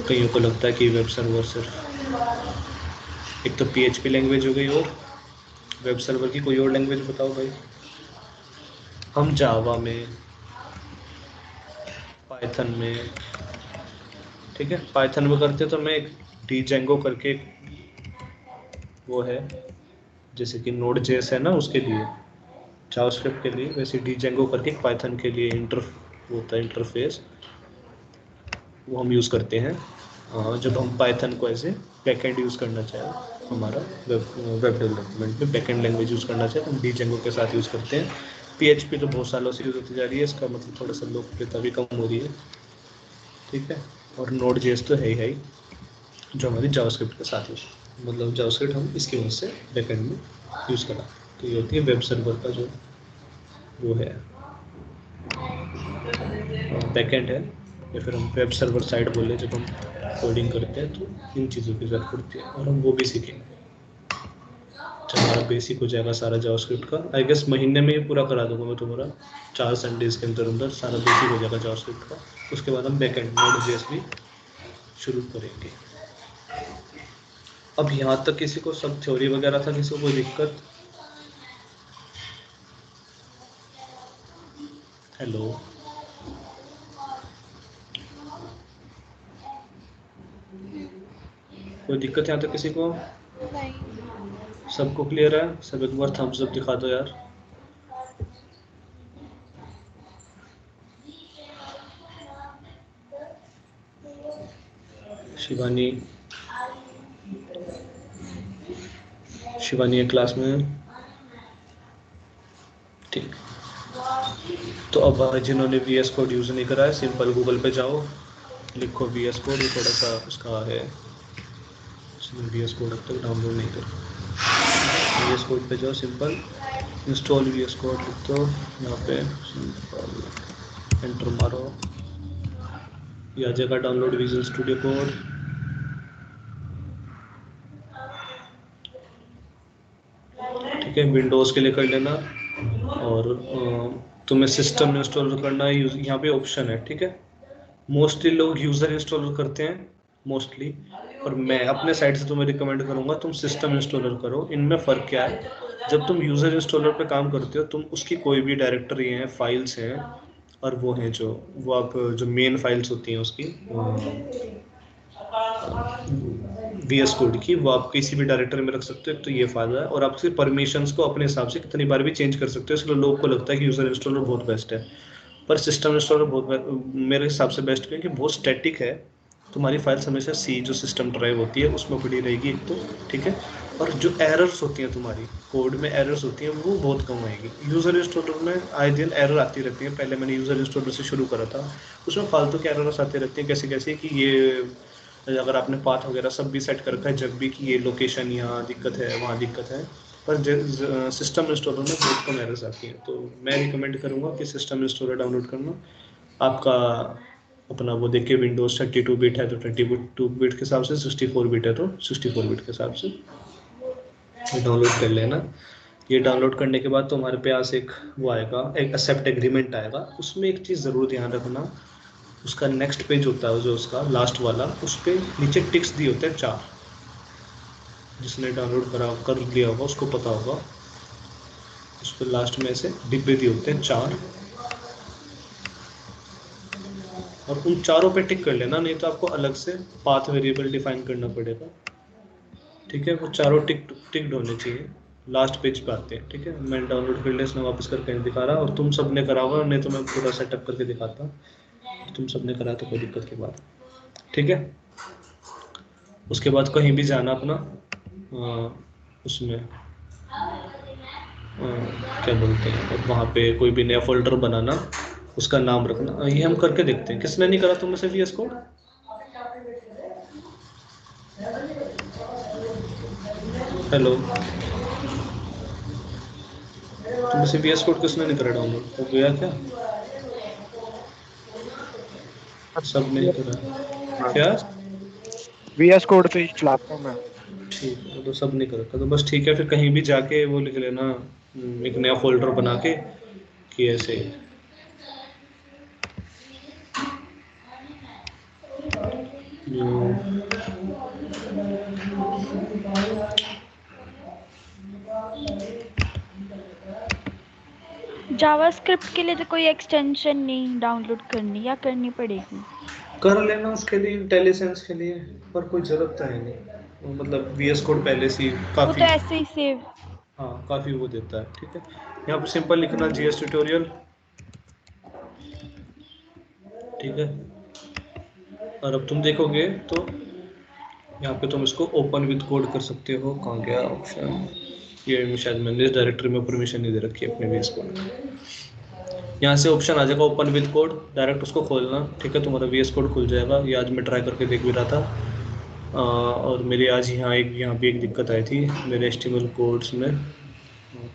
कईयों को लगता है कि वेब सर्वर सिर्फ एक तो PHP लैंग्वेज हो गई, और वेब सर्वर की कोई और लैंग्वेज बताओ भाई। हम जावा में, पाइथन में, ठीक है, पाइथन में करते तो मैं एक डीजेंगो करके वो है, जैसे कि नोड जेएस है ना उसके लिए, जावास्क्रिप्ट के लिए, वैसे डीजेंगो करके पाइथन के लिए होता है इंटरफेस, वो हम यूज़ करते हैं जब हम पाइथन को ऐसे बैकएंड यूज़ करना चाहें, हमारा वेब डेवलपमेंट में बैकएंड लैंग्वेज यूज़ करना चाहें तो हम डीजेंगो के साथ यूज़ करते हैं। PHP तो बहुत सालों से यूज़ होती जा रही है, इसका मतलब थोड़ा सा लोकप्रियता भी कम हो रही है। ठीक है, और नोड जेएस तो है ही जो हमारी जावास्क्रिप्ट के साथ यूज़, मतलब जावास्क्रिप्ट हम इसकी वजह से बैकएंड में यूज़ करा, तो ये होती है वेब सर्वर का जो वो है बैकएंड है, या फिर हम वेब सर्वर साइड बोले जब हम कोडिंग करते हैं, तो इन चीज़ों की ज़रूरत पड़ती है और हम वो भी सीखेंगे जब हमारा बेसिक हो जाएगा सारा जावास्क्रिप्ट का। आई गेस महीने में ही पूरा करा दूंगा मैं तुम्हारा, 4 संडेज के अंदर सारा बेसिक हो जाएगा जावास्क्रिप्ट का। उसके बाद हम बैकएंड नोड जेएस भी शुरू करेंगे। अब यहाँ तक किसी को सब थ्योरी वगैरह था, किसी को कोई दिक्कत? हेलो, कोई दिक्कत यहाँ तक किसी को? सबको क्लियर है? सब एक बार थम्स अप दिखा दो यार। शिवानी, शिवानी है क्लास में? ठीक, तो अब जिन्होंने VS कोड यूज़ नहीं करा है, सिंपल गूगल पे जाओ, लिखो VS कोड, ये थोड़ा सा उसका है, VS कोड अब तक डाउनलोड नहीं करो। VS कोड पे जाओ, सिंपल इंस्टॉल VS कोड लिख दो, यहाँ पे सिंपल एंटर मारो, ये आ जाएगा डाउनलोड विजुअल स्टूडियो कोड। ठीक है, विंडोज़ के लिए कर लेना, और तुम्हें सिस्टम इंस्टॉल करना है, यहाँ पे ऑप्शन है। ठीक है, मोस्टली लोग यूज़र इंस्टॉलर करते हैं मोस्टली, और मैं अपने साइड से तुम्हें रिकमेंड करूँगा तुम सिस्टम इंस्टॉलर करो। इनमें फ़र्क क्या है, जब तुम यूज़र इंस्टॉलर पे काम करते हो, तुम उसकी कोई भी डायरेक्टरी हैं, फाइल्स हैं, और वो हैं जो वो आप जो मेन फाइल्स होती हैं उसकी VS कोड की, वो आप किसी भी डायरेक्टरी में रख सकते हो, तो ये फायदा है। और आप उसकी परमिशंस को अपने हिसाब से कितनी बार भी चेंज कर सकते हो, इसलिए लोगों को लगता है कि यूज़र इंस्टॉलर बहुत बेस्ट है, पर सिस्टम इंस्टॉलर बहुत मेरे हिसाब से बेस्ट क्योंकि बहुत स्टैटिक है। तुम्हारी फाइल्स हमेशा C जो सिस्टम ड्राइव होती है उसमें पड़ी रहेगी एक तो, ठीक है, और जो एरर्स होती हैं तुम्हारी कोड में, एरर्स होती हैं वो बहुत कम आएगी। यूज़र इंस्टॉलर में आए दिन एरर आती रहती है, पहले मैंने यूज़र इंस्टॉलर से शुरू करा था, उसमें फालतू के एरर्स आते रहते हैं, कैसे कैसे कि ये अगर आपने पाथ वगैरह सब भी सेट कर रखा है जब भी कि ये लोकेशन यहाँ दिक्कत है, वहाँ दिक्कत है, पर सिस्टम इंस्टॉलर में बहुत कम एरर्स आती हैं। तो मैं रिकमेंड करूँगा कि सिस्टम इंस्टॉलर डाउनलोड करना। आपका अपना वो देखिए, विंडोज़ 32 बिट है तो 32 बिट के हिसाब से, 64 बिट है तो 64 बिट के हिसाब से डाउनलोड कर लेना। ये डाउनलोड करने के बाद तो हमारे पास एक वो आएगा, एक एक्सेप्ट एग्रीमेंट आएगा। उसमें एक चीज़ ज़रूर ध्यान रखना, उसका नेक्स्ट पेज होता है जो उसका लास्ट वाला, उस पर नीचे टिक्स दिए होते हैं 4, जिसने डाउनलोड कर लिया होगा उसको पता होगा, उस पर लास्ट में ऐसे डिब्बे दिए होते हैं 4, और उन चारों पे टिक कर लेना, नहीं तो आपको अलग से पाथ वेरिएबल डिफाइन करना पड़ेगा। ठीक है, वो चारों टिक्ड होने चाहिए, लास्ट पेज पे आते हैं। ठीक है, मैं डाउनलोड कर लिया, इसने वापस करके नहीं दिखा रहा, और तुम सब ने करा होगा, नहीं तो मैं पूरा सेटअप करके दिखाता, तुम सब ने करा तो कोई दिक्कत की बात। ठीक है, उसके बाद कहीं भी जाना अपना उसमें क्या बोलते हैं, और वहाँ पे कोई भी नया फोल्डर बनाना, उसका नाम रखना। ये हम करके देखते हैं। किसने नहीं करा तुम में से VS कोड? हेलो, तुम में से VS कोड किसने नहीं करा डाउनलोड? हो गया क्या? सब नहीं करा क्या? VS कोड पे ही चलाता हूँ मैं। ठीक है, तो सब नहीं करा तो बस ठीक है, फिर कहीं भी जाके वो लिख लेना, एक नया फोल्डर बना के कि ऐसे जावास्क्रिप्ट के लिए तो कोई एक्सटेंशन नहीं डाउनलोड करनी या करनी पड़ेगी? कर लेना उसके लिए, इंटेलिजेंस के लिए, पर कोई जरूरत तो है नहीं। मतलब VS कोड पहले से ही वो काफी, तो ऐसे ही सेव। हाँ काफी वो देता है। ठीक है, यहाँ पे सिंपल लिखना GS ट्यूटोरियल, ठीक है। और अब तुम देखोगे तो यहाँ पे तुम इसको ओपन विद कोड कर सकते हो। कहाँ गया ऑप्शन? ये शायद मैंने इस डायरेक्टरी में परमिशन नहीं दे रखी है अपने VS कोड। यहाँ से ऑप्शन आ जाएगा ओपन विद कोड, डायरेक्ट उसको खोलना, ठीक है। तुम्हारा VS कोड खुल जाएगा। ये आज मैं ट्राई करके देख भी रहा था, और मेरे आज यहाँ भी एक दिक्कत आई थी मेरे HTML कोड्स में,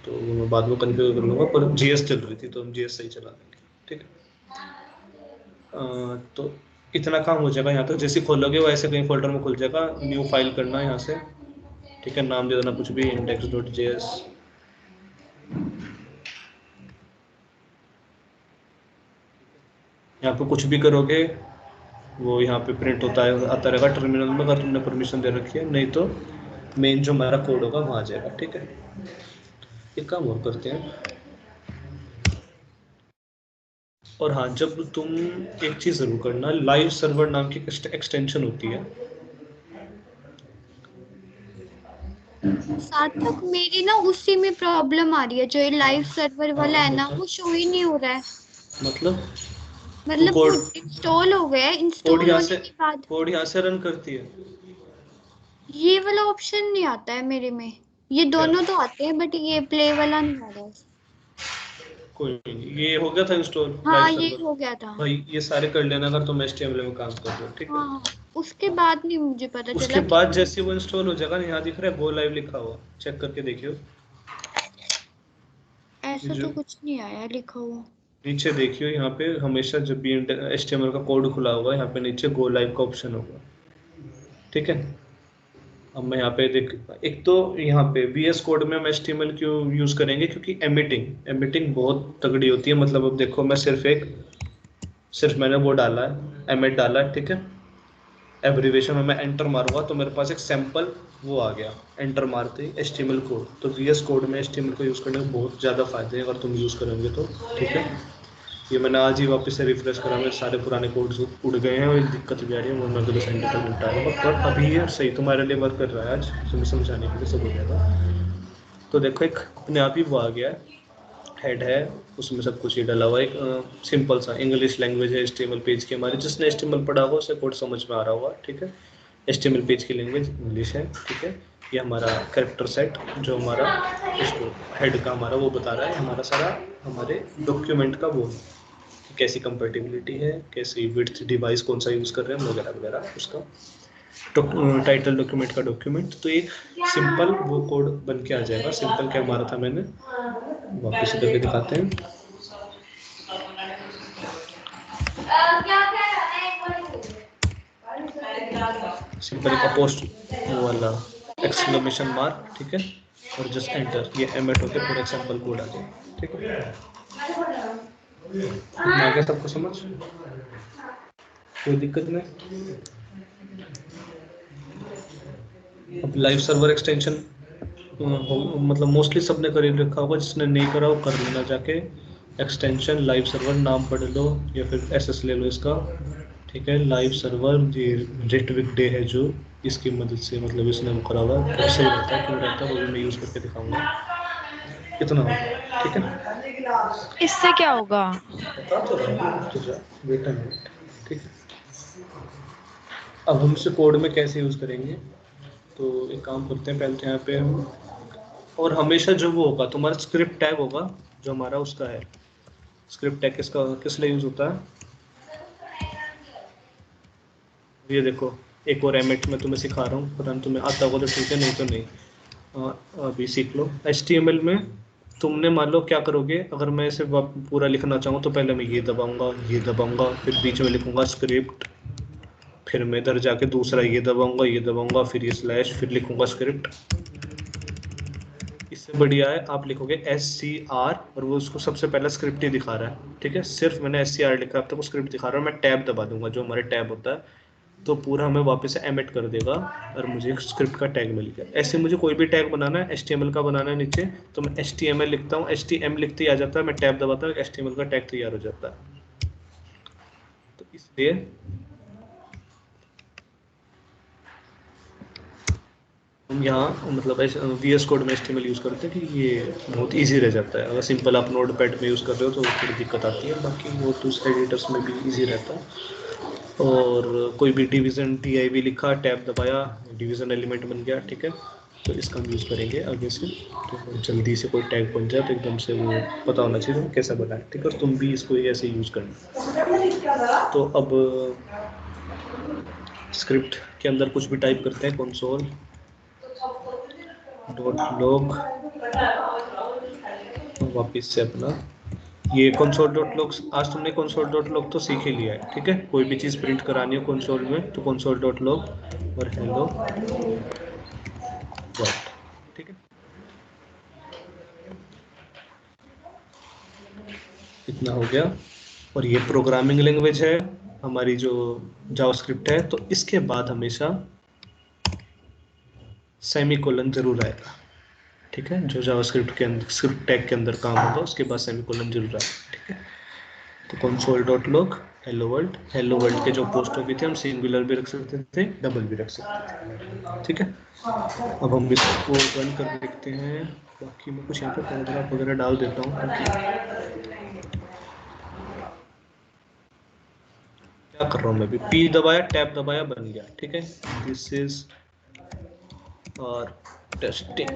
तो वो मैं बाद में कन्फिगर कर लूँगा, पर GS चल रही थी तो हम GS सही चला देंगे, ठीक है। तो इतना काम हो जाएगा। यहाँ तक जैसे खोलोगे वो ऐसे कहीं फोल्डर में खुल जाएगा। न्यू फाइल करना है यहाँ से, ठीक है। नाम दे देना कुछ भी, index.js। यहाँ पे कुछ भी करोगे वो यहाँ पे प्रिंट होता है, आता रहेगा टर्मिनल में, अगर तुमने परमिशन दे रखी है। नहीं तो मेन जो हमारा कोड होगा वहाँ आ जाएगा, ठीक है। एक काम और करते हैं। और हाँ, जब तुम एक चीज़ जरूर करना, लाइव सर्वर नाम की एक्सटेंशन होती है। सार्थक, मेरी ना उसी में प्रॉब्लम आ रही है, जो ये लाइव सर्वर वाला है ना, वो शो ही नहीं हो रहा है। मतलब मतलब कोड इंस्टॉल हो गया है, इंस्टॉल होने के बाद कोड यहाँ से रन करती है। ये वाला ऑप्शन नहीं आता है मेरे में। ये दोनों तो आते हैं बट ये प्ले वाला नहीं आ रहा है। कोई नहीं, ये हो गया था इंस्टॉल लाइव हाँ, ये सर्वर। हो गया था। भाई ये सारे कर लेना अगर तुम HTML में काम कर रहे हो, ठीक है। हाँ, उसके बाद नहीं मुझे पता उसके चला कि बाद जैसे वो इंस्टॉल हो जाएगा ना, यहाँ दिख रहा है गो लाइव लिखा हुआ, चेक करके देखियो। ऐसा जो तो कुछ नहीं आया लिखा हुआ। नीचे देखियो, यहाँ पे हमेशा जब भी HTML का कोड खुला होगा, यहाँ पे नीचे गो लाइव का ऑप्शन होगा, ठीक है। अब मैं यहाँ पे देख, एक तो यहाँ पे VS कोड में हम HTML क्यों यूज करेंगे, क्योंकि एमिटिंग बहुत तगड़ी होती है। मतलब अब देखो, मैं सिर्फ मैंने वो डाला है, एमिट डाला है, ठीक है। एब्रीवेशन में मैं एंटर मारूंगा तो मेरे पास एक सैंपल वो आ गया, एंटर मारते ही HTML कोड। तो VS कोड में HTML को यूज़ करने के बहुत ज़्यादा फायदे हैं अगर तुम यूज़ करोगे तो, ठीक है। ये मैंने आज ही वापस से रिफ्रेश करा, मेरे सारे पुराने कोड्स उड़ गए हैं और एक दिक्कत भी आ रही है, वो मैं अगले संडे तक निपटाऊंगा। पर अभी ये सही तुम्हारे लिए वर्क कर रहा है, आज तुम्हें समझाने के लिए सब हो जाएगा। तो देखो, एक अपने आप ही वो आ गया है, हेड है, उसमें सब कुछ ही डला हुआ है। एक सिंपल सा इंग्लिश लैंग्वेज है HTML पेज की हमारी, जिसने HTML पढ़ा होगा उसे कोड समझ में आ रहा होगा, ठीक है। HTML पेज की लैंग्वेज इंग्लिश है, ठीक है। ये हमारा कैरेक्टर सेट जो हमारा इसको हेड का हमारा वो बता रहा है, हमारा सारा हमारे डॉक्यूमेंट का वो कैसी कंपेटिबिलिटी है, कैसी विड्थ डिवाइस कौन सा यूज़ कर रहे हैं वगैरह वगैरह, उसका टाइटल डॉक्यूमेंट का डॉक्यूमेंट। तो एक सिंपल वो कोड बन के आ जाएगा। सिंपल क्या मारा था मैंने, वापस से करके दिखाते हैं। सिंपल एक पोस्ट वो वाला एक्सक्लेमेशन मार्क, ठीक है, और जस्ट एंटर, ये एमिट होकर पूरा एग्जांपल कोड आ जाए, ठीक है। आ गया सबको समझ, कोई दिक्कत नहीं। अब लाइव सर्वर एक्सटेंशन मतलब मोस्टली सबने कर ही रखा होगा, जिसने नहीं करा वो कर लेना जाके। एक्सटेंशन लाइव सर्वर नाम पढ़ लो या फिर SS ले लो इसका, ठीक है। लाइव सर्वर ये रिट्विक डे है जो, इसकी मदद से मतलब इसने वो करा हुआ है। सही रहता है, क्यों रहता है वो भी मैं यूज़ करके दिखाऊंगा। इतना हो, ठीक है। इससे क्या होगा? बता तो रहा हूँ, वेट अ मिनट, ठीक है। अब हम इसे कोड में कैसे यूज़ करेंगे, तो एक काम करते हैं, पहले तो यहाँ पे हम, और हमेशा जो वो होगा तुम्हारा स्क्रिप्ट टैग होगा जो हमारा उसका है, स्क्रिप्ट टैग किस लिए यूज़ होता है, ये देखो एक और एमिट में तुम्हें सिखा रहा हूँ, पता नहीं तुम्हें आता होगा तो ठीक है, नहीं तो नहीं, अभी सीख लो। HTML में तुमने मान लो क्या करोगे, अगर मैं इसे पूरा लिखना चाहूँ तो पहले मैं ये दबाऊंगा, फिर बीच में लिखूंगा स्क्रिप्ट, फिर मैं इधर जाके दूसरा ये दबाऊंगा, फिर ये स्लैश, फिर लिखूंगा स्क्रिप्ट। इससे बढ़िया है आप लिखोगे SCR और वो उसको सबसे पहला स्क्रिप्ट ही दिखा रहा है, ठीक है, सिर्फ मैंने SCR लिखा, अब तक वो स्क्रिप्ट दिखा रहा है, मैं टैब दबा दूंगा जो हमारे टैब होता है, तो पूरा हमें वापस से एमिट कर देगा और मुझे एक स्क्रिप्ट का टैग मिल गया। ऐसे मुझे कोई भी टैग बनाना है, HTML का बनाना है नीचे, तो मैं HTML लिखता हूँ, HTML लिखते ही आ जाता है, मैं टैब दबाता हूँ, HTML का टैग तैयार हो जाता है। तो इसलिए हम यहाँ मतलब VS कोड में HTML यूज़ करते हैं कि ये बहुत इजी रह जाता है। अगर सिंपल आप नोटपैड में यूज़ कर रहे हो तो थोड़ी दिक्कत आती है, बाकी वो दूसरे एडिटर्स में भी इजी रहता है। और कोई भी डिवीज़न DIV लिखा, टैब दबाया, डिवीज़न एलिमेंट बन गया, ठीक है, तो इसका हम यूज़ करेंगे आगे से। तो जल्दी से कोई टैग बन जाए तो एकदम से वो पता होना चाहिए तो कैसा बना है, ठीक है, और तुम भी इसको ऐसे यूज़ करना। तो अब स्क्रिप्ट के अंदर कुछ भी टाइप करते हैं, console .log, वापस से अपना ये console.log, आज तुमने console.log तो सीख ही लिया है, ठीक है, कोई भी चीज़ प्रिंट करानी हो console में तो console.log और hello world, ठीक है, इतना हो गया। और ये प्रोग्रामिंग लैंग्वेज है हमारी जो जावास्क्रिप्ट है, तो इसके बाद हमेशा सेमीकोलन जरूर आएगा, ठीक है, जो जावास्क्रिप्ट के अंदर स्क्रिप्ट टैग के अंदर काम होगा उसके बाद सेमीकोलन जरूर आएगा, ठीक है। तो console.log हेलो वर्ल्ड के जो पोस्ट भी थे हम सिंगुलर भी रख सकते थे, डबल भी रख सकते थे, ठीक है। अब हम इसको रन कर देखते हैं, बाकी मैं कुछ यहाँ पे पैराग्राफ वगैरह डाल देता हूँ ताकि, क्या कर रहा हूँ मैं अभी, P दबाया, टैब दबाया, बन गया, ठीक है। दिस इज और टेस्टिंग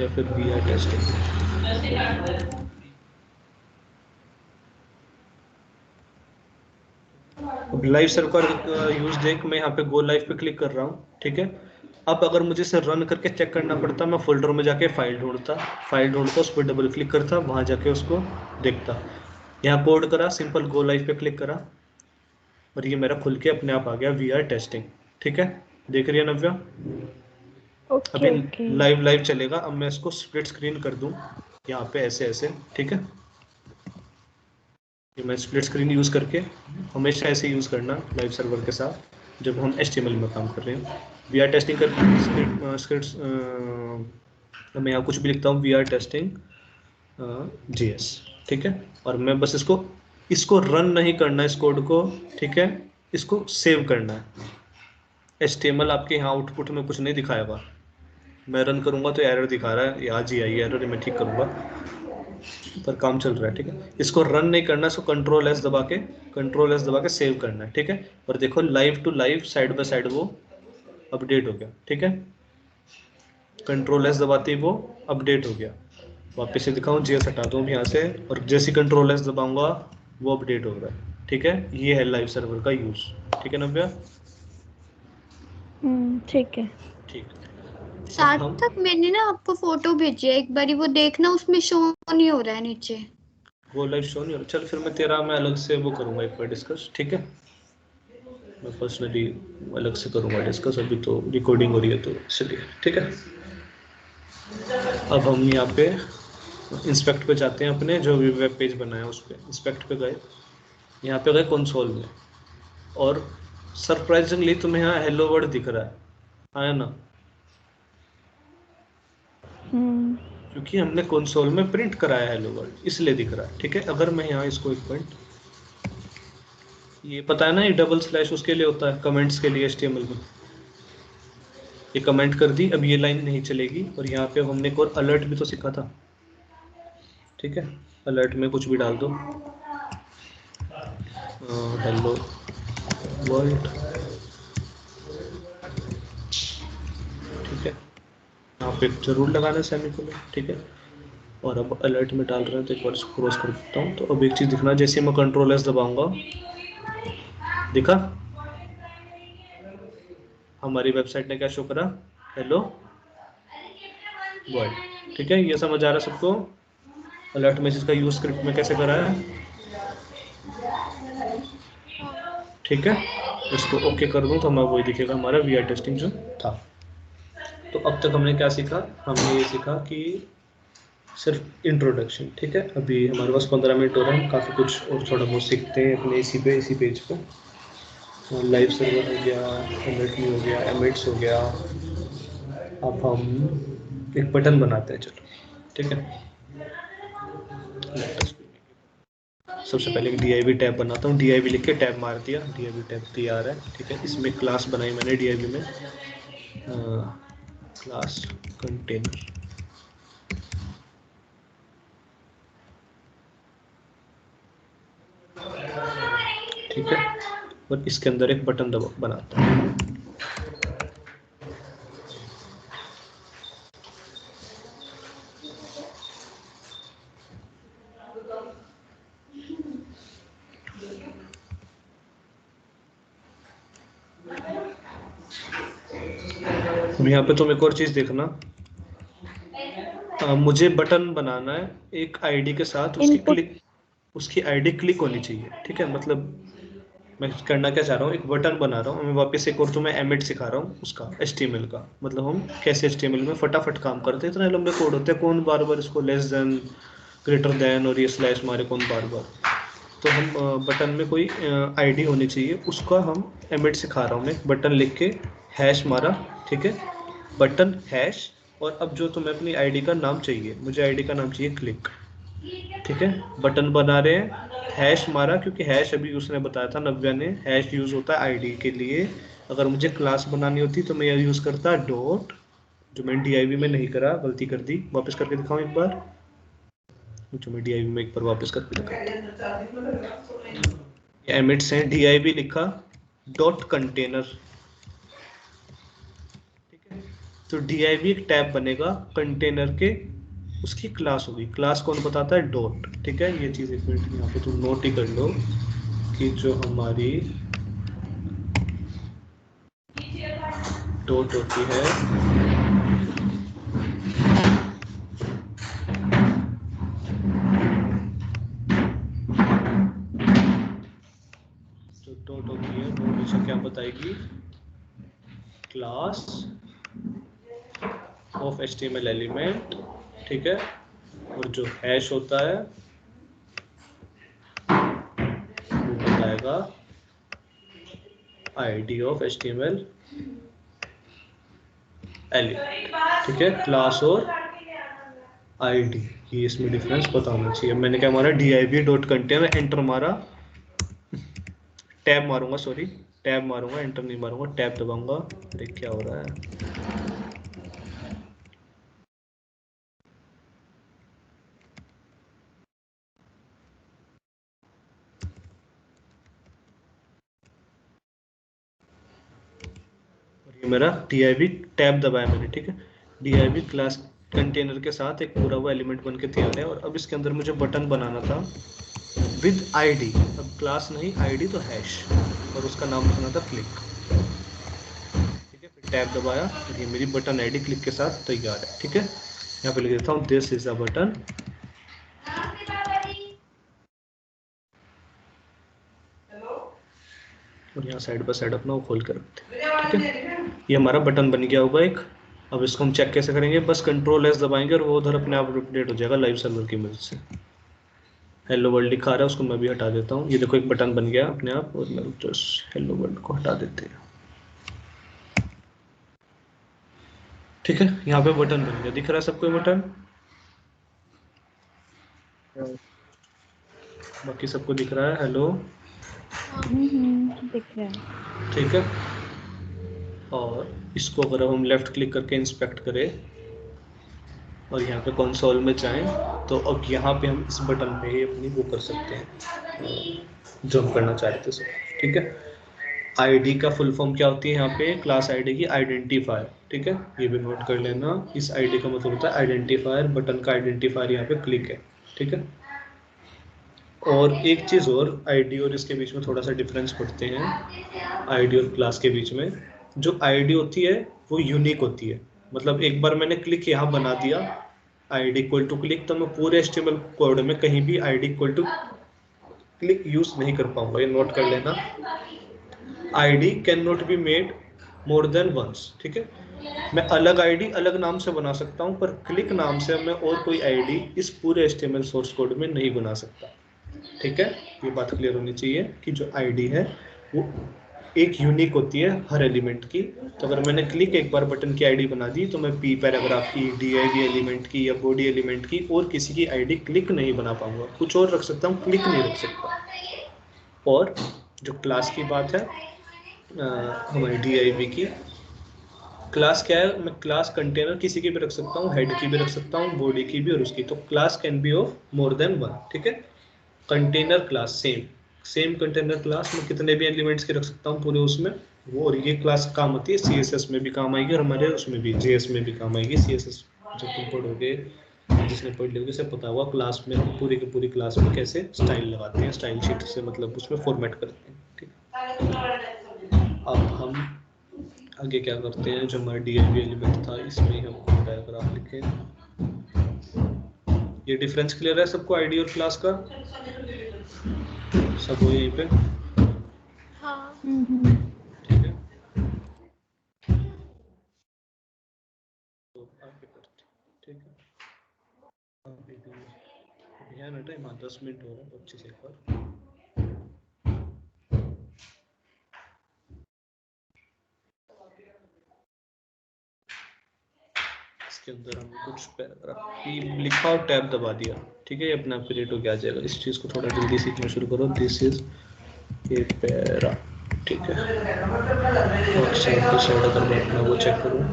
या फिर वी आर टेस्टिंग। अब लाइव सर्वर का यूज देख, मैं यहाँ पे गो लाइव पे क्लिक कर रहा हूँ, ठीक है। अब अगर मुझे इसे रन करके चेक करना पड़ता, मैं फोल्डर में जाके फाइल ढूंढता, उस पर डबल क्लिक करता, वहां जाके उसको देखता। यहाँ कोड करा, सिंपल गो लाइव पे क्लिक करा और ये मेरा खुल के अपने आप आ गया वी आर टेस्टिंग, ठीक है। देख रही है नव्या? ओके अभी ओके लाइव चलेगा। अब मैं इसको स्प्लिट स्क्रीन कर दूं यहाँ पे ऐसे, ठीक है। ये मैं स्प्लिट स्क्रीन यूज़ करके, हमेशा ऐसे यूज़ करना लाइव सर्वर के साथ जब हम HTML में काम कर रहे हैं। वी आर टेस्टिंग कर स्क्रिप्ट मैं यहाँ कुछ भी लिखता हूँ, वी आर टेस्टिंग JS, ठीक है। और मैं बस इसको रन नहीं करना इस कोड को, ठीक है, इसको सेव करना है। HTML आपके यहाँ आउटपुट में कुछ नहीं दिखाएगा, मैं रन करूँगा तो एरर दिखा रहा है, आज ही आई एरर, मैं ठीक करूँगा, पर काम चल रहा है, ठीक है। इसको रन नहीं करना, इसको कंट्रोल एस दबा के सेव करना है, ठीक है। और देखो live to live side by side वो अपडेट हो गया, ठीक है। कंट्रोल एस दबाते ही वो अपडेट हो गया। वापस से दिखाऊं, JS हटा दूं यहाँ से, और जैसे कंट्रोल एस दबाऊंगा वो अपडेट हो रहा है, ठीक है। ये है लाइव सर्वर का यूज, ठीक है नव्या? ठीक है। ठीक। सार्थक, मैंने ना आपको फोटो भेजी है, एक बारी वो देखना, उसमें शो नहीं हो रहा है नीचे। वो लाइव शो नहीं हो रहा, चल फिर मैं अलग से वो करूंगा एक बार डिस्कस, ठीक है। मैं पर्सनली अलग से करूंगा डिस्कस, अभी तो रिकॉर्डिंग हो रही है तो इसलिए, ठीक है। अब हम यहाँ पे इंस्पेक्ट पे जाते हैं, अपने जो भी वेब पेज बनाया उस पर इंस्पेक्ट पे गए, यहाँ पे गए कंसोल में, और सरप्राइजिंगली तुम्हें यहाँ हेलो वर्ड दिख रहा है, आया ना? क्योंकि हमने कंसोल में प्रिंट कराया हेलो वर्ड, इसलिए दिख रहा है, ठीक है। अगर मैं यहाँ इसको एक पॉइंट, ये पता है ना, ये डबल स्लैश उसके लिए होता है, कमेंट्स के लिए HTML में, ये कमेंट कर दी, अब ये लाइन नहीं चलेगी। और यहाँ पे हमने एक और अलर्ट भी तो सीखा था, ठीक है। अलर्ट में कुछ भी डाल दो, हेलो वर्ल्ड, यहाँ पे जरूर लगाना है सेमीकोलन, ठीक है। और अब अलर्ट में डाल रहे हैं तो एक बार इसको क्रॉस कर देता हूँ। तो अब एक चीज़ दिखना, जैसे मैं कंट्रोल एस दबाऊंगा, दिखा हमारी वेबसाइट ने क्या शो करा, हेलो वर्ल्ड, ठीक है। ये समझ आ रहा है सबको अलर्ट मैसेज का यूज स्क्रिप्ट में कैसे करा है, ठीक है। इसको ओके कर दूं तो हमें वही दिखेगा हमारा वी आर टेस्टिंग जो था। तो अब तक हमने क्या सीखा, हमने ये सीखा कि सिर्फ इंट्रोडक्शन, ठीक है। अभी हमारे पास 15 मिनट हो रहे हैं, काफ़ी कुछ और थोड़ा बहुत सीखते हैं अपने इसी पेज पे। लाइव सर्वर हो गया, एमएटमी हो गया, एमिट्स हो गया। अब हम एक बटन बनाते हैं, चलो ठीक है। सबसे पहले एक DIV टैब बनाता हूँ, DIV लिख के टैब मार दिया, DIV टैब तैयार है, ठीक है। इसमें क्लास बनाई मैंने DIV में, क्लास कंटेनर, ठीक है। और इसके अंदर एक बटन बनाता हूँ। यहाँ पे तुम एक और चीज देखना, मुझे बटन बनाना है एक आईडी के साथ, उसकी आईडी क्लिक होनी चाहिए, ठीक है। मतलब मैं करना क्या चाह रहा हूँ, एक बटन बना रहा हूँ मैं, वापस एक और तुम्हें एमिट सिखा रहा हूँ उसका HTML का। मतलब हम कैसे HTML में फटाफट काम करते हैं, इतने लंबे कोड होते हैं, कौन बार बार इसको लेस देन ग्रेटर देन और ये स्लैश मारे कौन बार बार। तो हम बटन में कोई आईडी होनी चाहिए, उसका हम एमिट सिखा रहा हूँ मैं। बटन लिख के हैश मारा, ठीक है, बटन हैश। और अब जो तुम्हें अपनी आईडी का नाम चाहिए, मुझे आईडी का नाम चाहिए क्लिक, ठीक है। बटन बना रहे हैं, हैश मारा, क्योंकि हैश अभी उसने बताया था नव्या ने, हैश यूज होता है आईडी के लिए। अगर मुझे क्लास बनानी होती तो मैं यूज करता डॉट, जो मैंने DIV में नहीं करा, गलती कर दी। वापस करके दिखाऊं एक बार, जो मैं DIV में एक बार वापस करके दिखाता हूं। एमिट्स हैं, DIV लिखा, डॉट कंटेनर, ठीक है। तो DIV एक टैब बनेगा कंटेनर के, उसकी क्लास होगी। क्लास कौन बताता है, डॉट, ठीक है। ये चीज एक मिनट यहाँ पे तुम नोट ही कर लो कि जो हमारी डॉट होती है, जो डॉट होती है वो हमेशा क्या बताएगी, क्लास ऑफ HTML एलिमेंट, ठीक है। और जो हैश होता है वो बताएगा ID ऑफ HTML एलिमेंट, ठीक है। क्लास और ID, ये इसमें डिफरेंस पता होना चाहिए। मैंने क्या मारा, DIV डॉट कंटेनर, एंटर मारा, टैब मारूंगा, सॉरी टैब मारूंगा, एंटर नहीं मारूंगा, टैब दबाऊंगा। अरे क्या हो रहा है, ये मेरा DIV टैब दबाया मैंने, ठीक है। DIV क्लास कंटेनर के साथ एक पूरा वो एलिमेंट बन के तैयार है। और अब इसके अंदर मुझे बटन बनाना था विद ID, अब क्लास नहीं ID तो हैश, और उसका नाम रखना था क्लिक, ठीक है। फिर टैब दबाया और ये मेरी बटन ID क्लिक के साथ तैयार है, ठीक है। यहाँ पे लिख देता हूँ दिस इज अ बटन, और यहाँ साइड बाय साइड अपना वो खोल कर रखते हैं, ठीक है। ये हमारा बटन बन गया होगा एक। अब इसको हम चेक कैसे करेंगे, बस कंट्रोल एस दबाएंगे और वो उधर अपने आप अपडेट हो जाएगा लाइव सर्वर की मदद से। हेलो वर्ल्ड लिखा रहा है, उसको मैं भी हटा देता हूँ। ये देखो एक बटन बन गया अपने आप, और मैं जस्ट हेलो वर्ल्ड को हटा देते हैं, ठीक है। यहाँ पे बटन बन गया, दिख रहा है सबको बटन, बाकी सबको दिख रहा है, हेलो दिख रहा है, ठीक है। और इसको अगर हम लेफ्ट क्लिक करके इंस्पेक्ट करें और यहाँ पे कंसोल में जाएं, तो अब यहाँ पे हम इस बटन पे ही अपनी वो कर सकते हैं जो हम करना चाहते थे, ठीक है। ID का फुल फॉर्म क्या होती है, यहाँ पे क्लास ID की आइडेंटिफायर, ठीक है, ये भी नोट कर लेना। इस आईडी का मतलब होता है आइडेंटिफायर, बटन का आइडेंटिफायर यहाँ पे क्लिक है, ठीक है। और एक चीज़ और, आईडी और इसके बीच में थोड़ा सा डिफरेंस पढ़ते हैं। आईडी और क्लास के बीच में जो आईडी होती है वो यूनिक होती है। मतलब एक बार मैंने क्लिक यहाँ बना दिया आईडी इक्वल टू क्लिक, तो मैं पूरे HTML कोड में कहीं भी ID equal to click use नहीं कर पाऊंगा, ये नोट कर लेना। ID can not be made more than once, ठीक है। मैं अलग आईडी अलग नाम से बना सकता हूं, पर क्लिक नाम से मैं और कोई आईडी इस पूरे HTML सोर्स कोड में नहीं बना सकता, ठीक है। ये बात क्लियर होनी चाहिए कि जो आईडी है वो एक यूनिक होती है हर एलिमेंट की। तो अगर मैंने क्लिक एक बार बटन की आईडी बना दी, तो मैं पी पैराग्राफ की, DIV एलिमेंट की या बॉडी एलिमेंट की और किसी की आईडी क्लिक नहीं बना पाऊंगा। कुछ और रख सकता हूँ, क्लिक नहीं रख सकता। और जो क्लास की बात है हमारी DIV की, क्लास क्या है, मैं क्लास कंटेनर किसी की भी रख सकता हूँ, हेड की भी रख सकता हूँ, बॉडी की भी और उसकी। तो class can be of more than one, ठीक है। Container class same container class में कितने भी एलिमेंट्स के रख सकता हूँ पूरे उसमें वो। और ये क्लास काम होती है CSS में भी काम आएगी और हमारे उसमें भी JS में भी काम आएगी। CSS जब तुम पढ़ोगे, जिसने पढ़ लिया उसे पता होगा क्लास में हम पूरी की पूरी क्लास में कैसे स्टाइल लगाते हैं, स्टाइल शीट से मतलब उसमें फॉर्मेट करते हैं, ठीक है। अब हम आगे क्या करते हैं, जो हमारा DIV एलिमेंट था इसमें हम पैराग्राफ लिखें। ये डिफरेंस क्लियर है सबको आईडी और क्लास का? सब हो यहीं पे? हाँ। ठीक है, तो आगे करते हैं, ठीक है। अभी है ना टाइम, 10 मिनट हो रहा है, अच्छे से एक बार इसके अंदर हम कुछ पैराग्राफ लिखा और टैब दबा दिया, ठीक है। ये अपने आप क्रिएट होके आ जाएगा। इस चीज़ को थोड़ा जल्दी सीखना शुरू करो। दिस इज ए पैरा, ठीक है। और साइड अगर मैं अपना वो चेक करूँ,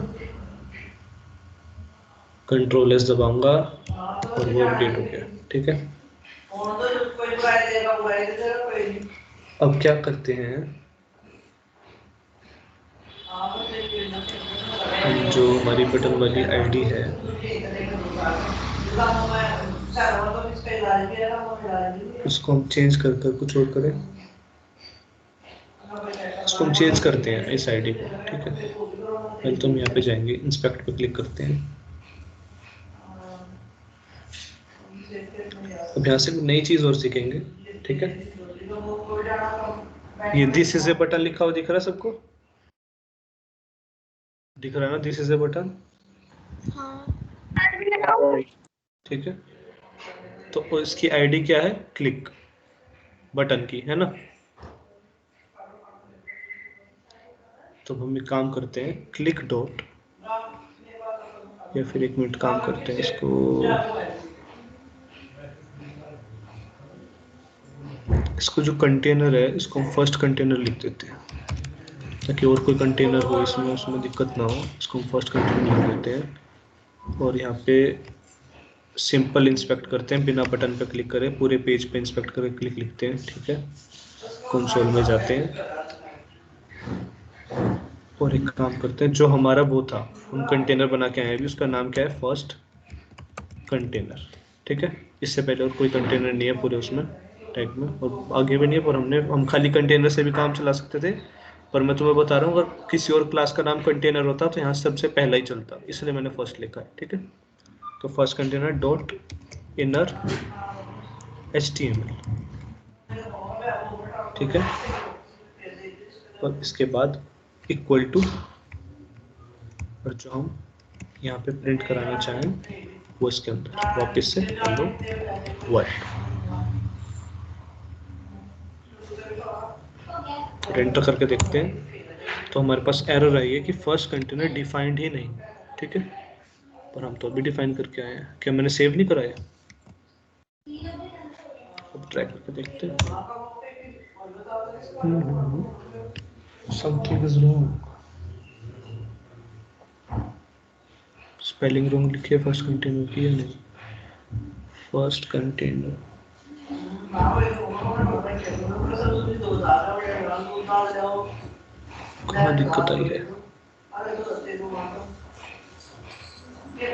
Ctrl+S दबाऊंगा और वो अपडेट हो गया, ठीक है। अब क्या करते हैं, हम जो हमारी बटन वाली आईडी है उसको हम चेंज कर कुछ और करें। इसको हम चेंज करते हैं इस आईडी को, ठीक है। पहले तो हम यहाँ पे जाएंगे, इंस्पेक्ट पे क्लिक करते हैं। अब यहाँ से नई चीज और सीखेंगे, ठीक है। ये दिस इज ए बटन लिखा हुआ दिख रहा है सबको? दिख रहा है ना दिस इज ए बटन? हाँ। ठीक है, तो इसकी आईडी क्या है, क्लिक बटन की, है ना। तो हम एक काम करते हैं, क्लिक डॉट, या फिर एक मिनट काम करते हैं इसको जो कंटेनर है इसको हम फर्स्ट कंटेनर लिख देते हैं, ताकि और कोई कंटेनर हो इसमें उसमें दिक्कत ना हो। इसको हम फर्स्ट कंटेनर लिख देते हैं और यहाँ पे सिंपल इंस्पेक्ट करते हैं, बिना बटन पे क्लिक करें, पूरे पेज पे इंस्पेक्ट करके क्लिक लिखते हैं, ठीक है। कंसोल में जाते हैं और एक काम करते हैं, जो हमारा वो था हम कंटेनर बना के आए अभी, उसका नाम क्या है, फर्स्ट कंटेनर, ठीक है। इससे पहले और कोई कंटेनर नहीं है पूरे उसमें टैग में, और आगे भी नहीं है, पर हम खाली कंटेनर से भी काम चला सकते थे। पर मैं तुम्हें बता रहा हूँ, अगर किसी और क्लास का नाम कंटेनर होता तो यहाँ सबसे पहला ही चलता, इसलिए मैंने फर्स्ट लिखा है, ठीक है। तो first container dot inner HTML, ठीक है। और इसके बाद इक्वल टू, और जो हम यहाँ पे प्रिंट कराना चाहें वो इसके अंदर वापस से हेलो वर्ल्ड, एंटर करके देखते हैं तो हमारे पास एरर आई है कि फर्स्ट कंटेनर डिफाइंड ही नहीं, ठीक है। पर हम तो अभी डिफाइन करके आए हैं, क्या मैंने सेव नहीं कराया? अब ट्राई करके देखते हैं। Something is wrong, spelling wrong लिखी है फर्स्ट कंटेनर की या नहीं? फर्स्ट कंटेनर कहाँ दिक्कत आई है? कोड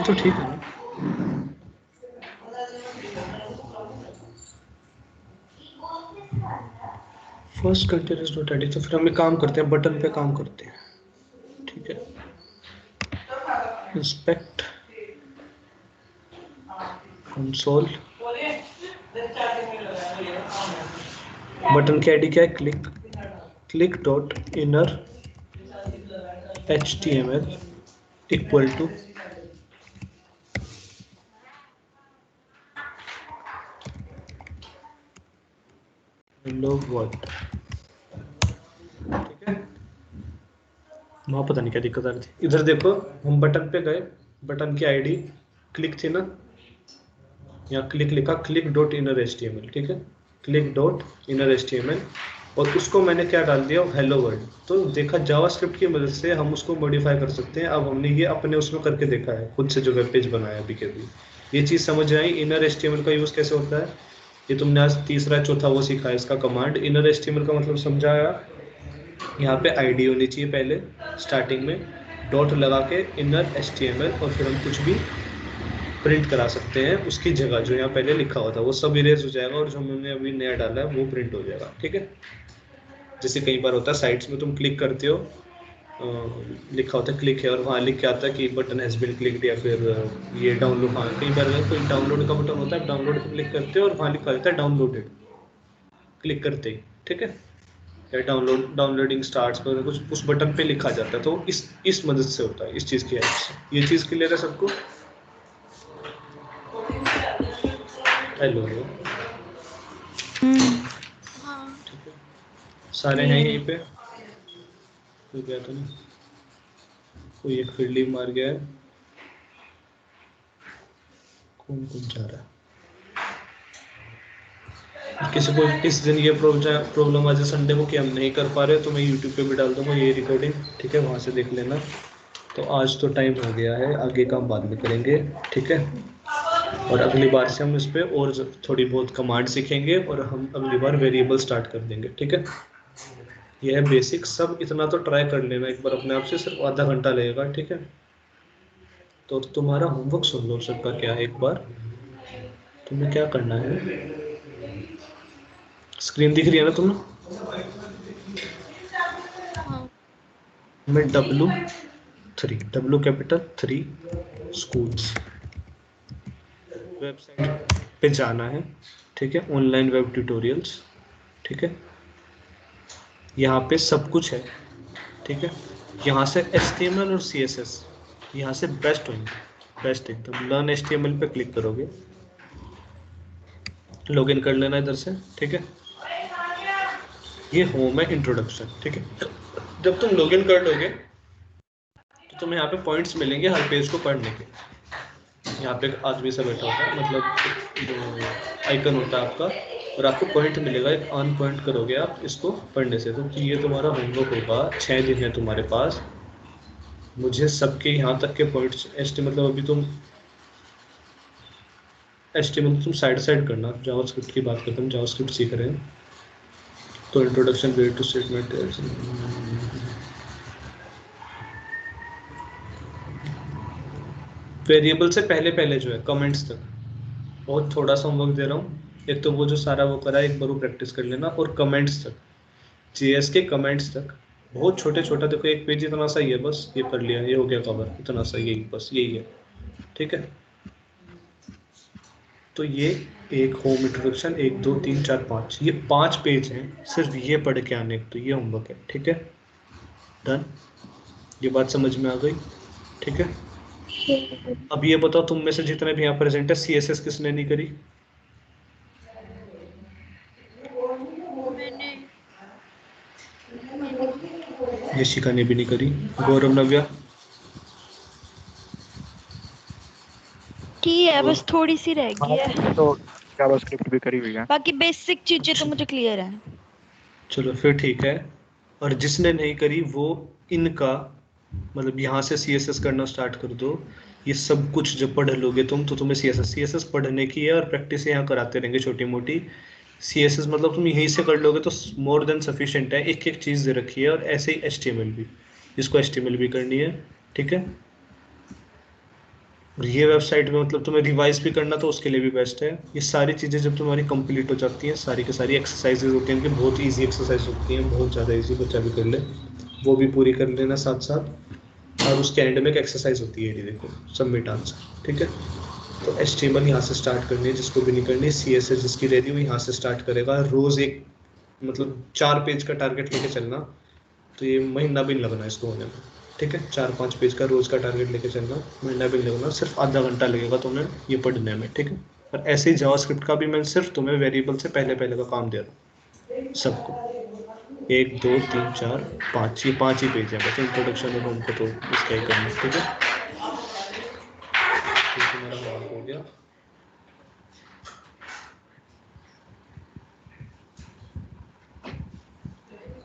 तो ठीक है ना? First content is not edit, तो फिर हम एक काम करते हैं, बटन पे काम करते हैं, ठीक है। इंस्पेक्ट कंसोल, बटन की आईडी क्या है? Click dot inner HTML equal to hello world, ठीक है। वहाँ पता नहीं क्या दिक्कत आ रही थी। इधर देखो, हम बटन पे गए, बटन की आईडी क्लिक थी ना, यहाँ क्लिक लिखा, क्लिक डॉट इनर HTML, ठीक है, क्लिक डॉट इनर HTML, और उसको मैंने क्या डाल दिया? Hello world. तो देखा, जावास्क्रिप्ट की मदद से हम उसको मॉडिफाई कर सकते हैं। अब हमने ये अपने उसमें करके देखा है, खुद से जो वेब पेज बनाया अभी के अभी। ये चीज़ समझ आई इनर HTML का यूज़ कैसे होता है। ये तुमने आज तीसरा चौथा वो सीखा है इसका कमांड। इनर HTML का मतलब समझाया, यहाँ पे आईडी होनी चाहिए पहले स्टार्टिंग में, डॉट लगा के इनर HTML, और फिर हम कुछ भी प्रिंट करा सकते हैं उसकी जगह, जो यहाँ पहले लिखा हुआ था वो सब इरेज हो जाएगा, और जो हमने अभी नया डाला है वो प्रिंट हो जाएगा, ठीक है। जैसे कई बार होता है साइट्स में, तुम क्लिक करते हो, लिखा होता है क्लिक है, और वहाँ लिख के आता है कि बटन हैज बीन क्लिक्ड, या फिर ये डाउनलोड, हाँ कई बार कोई डाउनलोड का बटन होता है, डाउनलोड पर क्लिक करते हो और वहाँ लिखा रहता है डाउनलोडेड, क्लिक करते ही, ठीक है, या डाउनलोडिंग स्टार्ट्स पर कुछ उस बटन पे लिखा जाता है। तो इस मदद से होता है इस चीज़ की हेल्प से। ये चीज़ क्लियर है सबको? हेलो, हाँ ठीक है, सारे हैं यहीं पे? कोई गया तो नहीं? कोई एक फिर लीव मार गया है? कौन जा रहा है? किसी को इस दिन ये प्रॉब्लम आज संडे को कि हम नहीं कर पा रहे, तो मैं यूट्यूब पे भी डाल दूंगा ये रिकॉर्डिंग, ठीक है, वहाँ से देख लेना। तो आज तो टाइम हो गया है, आगे का हम बाद में करेंगे, ठीक है। और अगली बार से हम इस पर और थोड़ी बहुत कमांड सीखेंगे, और हम अगली बार वेरिएबल स्टार्ट कर देंगे, ठीक है। यह है बेसिक सब, इतना तो ट्राई कर लेना एक बार अपने आप से, सिर्फ आधा घंटा लगेगा, ठीक है। तो तुम्हारा होमवर्क सुन लो सबका क्या है एक बार। तुम्हें क्या करना है, स्क्रीन दिख रही है ना तुम्हें? हाँ मैं W कैपिटल 3 स्कूल्स वेबसाइट पे जाना है, ठीक है, ऑनलाइन वेब ट्यूटोरियल्स, ठीक है, यहाँ पे सब कुछ है, ठीक है। यहाँ से HTML और CSS यहाँ से बेस्ट होंगे, बेस्ट एकदम। लर्न HTML पे क्लिक करोगे, लॉगिन कर लेना इधर से, ठीक है। ये होम है, इंट्रोडक्शन, ठीक है। जब तुम लॉगिन कर लोगे तो तुम्हें यहाँ पे पॉइंट्स मिलेंगे हर पेज को पढ़ने के। यहाँ पे एक आदमी सा बैठा होता है, मतलब जो आइकन होता है आपका, और आपको पॉइंट मिलेगा, एक ऑन पॉइंट करोगे आप इसको पढ़ने से। तो ये तुम्हारा होमवर्क होगा, 6 दिन है तुम्हारे पास। मुझे सबके यहाँ तक के पॉइंट्स मतलब अभी तुम HTML तुम साइड करना, जावास्क्रिप्ट की बात करते हैं, जावास्क्रिप्ट सीख रहे हैं तो introduction wait to statement, variable से पहले जो है कमेंट्स तक, बहुत थोड़ा सा होमवर्क दे रहा हूँ। एक तो वो जो सारा वो करा है एक बार वो प्रैक्टिस कर लेना, और कमेंट्स तक, JS के कमेंट्स तक, बहुत छोटा देखो, एक पेज इतना सा ही है बस, ये कर लिया, ये हो गया कवर, इतना सा, यही बस यही है, ठीक है। तो ये एक होम इंट्रोडक्शन, 1 2 3 4 5, ये 5 पेज हैं सिर्फ ये पढ़ के आने, तो ये होमवर्क है, ठीक है। डन, ये बात समझ में आ गई, ठीक है। अब ये बताओ तुम में से जितने भी यहाँ प्रेजेंट है, CSS किसने नहीं करी? मैंने यशिका ने भी नहीं करी। गौरव, नव्या? ठीक है, बस थोड़ी सी रह गई है, तो जावास्क्रिप्ट भी करी हुई है। बाकी बेसिक चीजें तो मुझे क्लियर है। चलो फिर ठीक है। और जिसने नहीं करी वो इनका मतलब यहाँ से CSS करना स्टार्ट कर दो। ये सब कुछ जब पढ़ लोगे तुम तो तुम्हें CSS पढ़ने की है, और प्रैक्टिस यहाँ कराते रहेंगे छोटी मोटी। CSS मतलब तुम यहीं से कर लोगे तो मोर देन सफिशिएंट है, एक एक चीज़ दे रखी है। और ऐसे ही HTML भी, जिसको HTML भी करनी है, ठीक है। और ये वेबसाइट में मतलब तुम्हें रिवाइज भी करना तो उसके लिए भी बेस्ट है। ये सारी चीज़ें जब तुम्हारी कंप्लीट हो जाती हैं, सारी की सारी एक्सरसाइजेज होती हैं, इनकी बहुत ईजी एक्सरसाइज होती हैं, बहुत ज़्यादा ईजी, बच्चा भी कर ले, वो भी पूरी कर लेना साथ साथ। और उसके एंड में एक एक्सरसाइज होती है, ये देखो, सबमिट आंसर, ठीक है। तो HTML यहाँ से स्टार्ट करनी है, जिसको भी नहीं करनी। CSS जिसकी रेडी हो यहाँ से स्टार्ट करेगा। रोज़ एक मतलब 4 पेज का टारगेट लेके चलना, तो ये महीना भी नहीं लगना इसको होने में, ठीक है। 4-5 पेज का रोज का टारगेट लेके चलना, महीना भी नहीं लगना, सिर्फ आधा घंटा लगेगा तुम्हें ये पढ़ने में, ठीक है। और ऐसे ही जावास्क्रिप्ट का भी मैं सिर्फ तुम्हें वेरिएबल से पहले पहले का काम दे रहा हूँ सबको। 1 2 3 4 5, ये 5 ही पेज है बस। इंट्रोडक्शन और हमको तो इसका ही करना है, ठीक है। तो मेरा मार्क हो गया।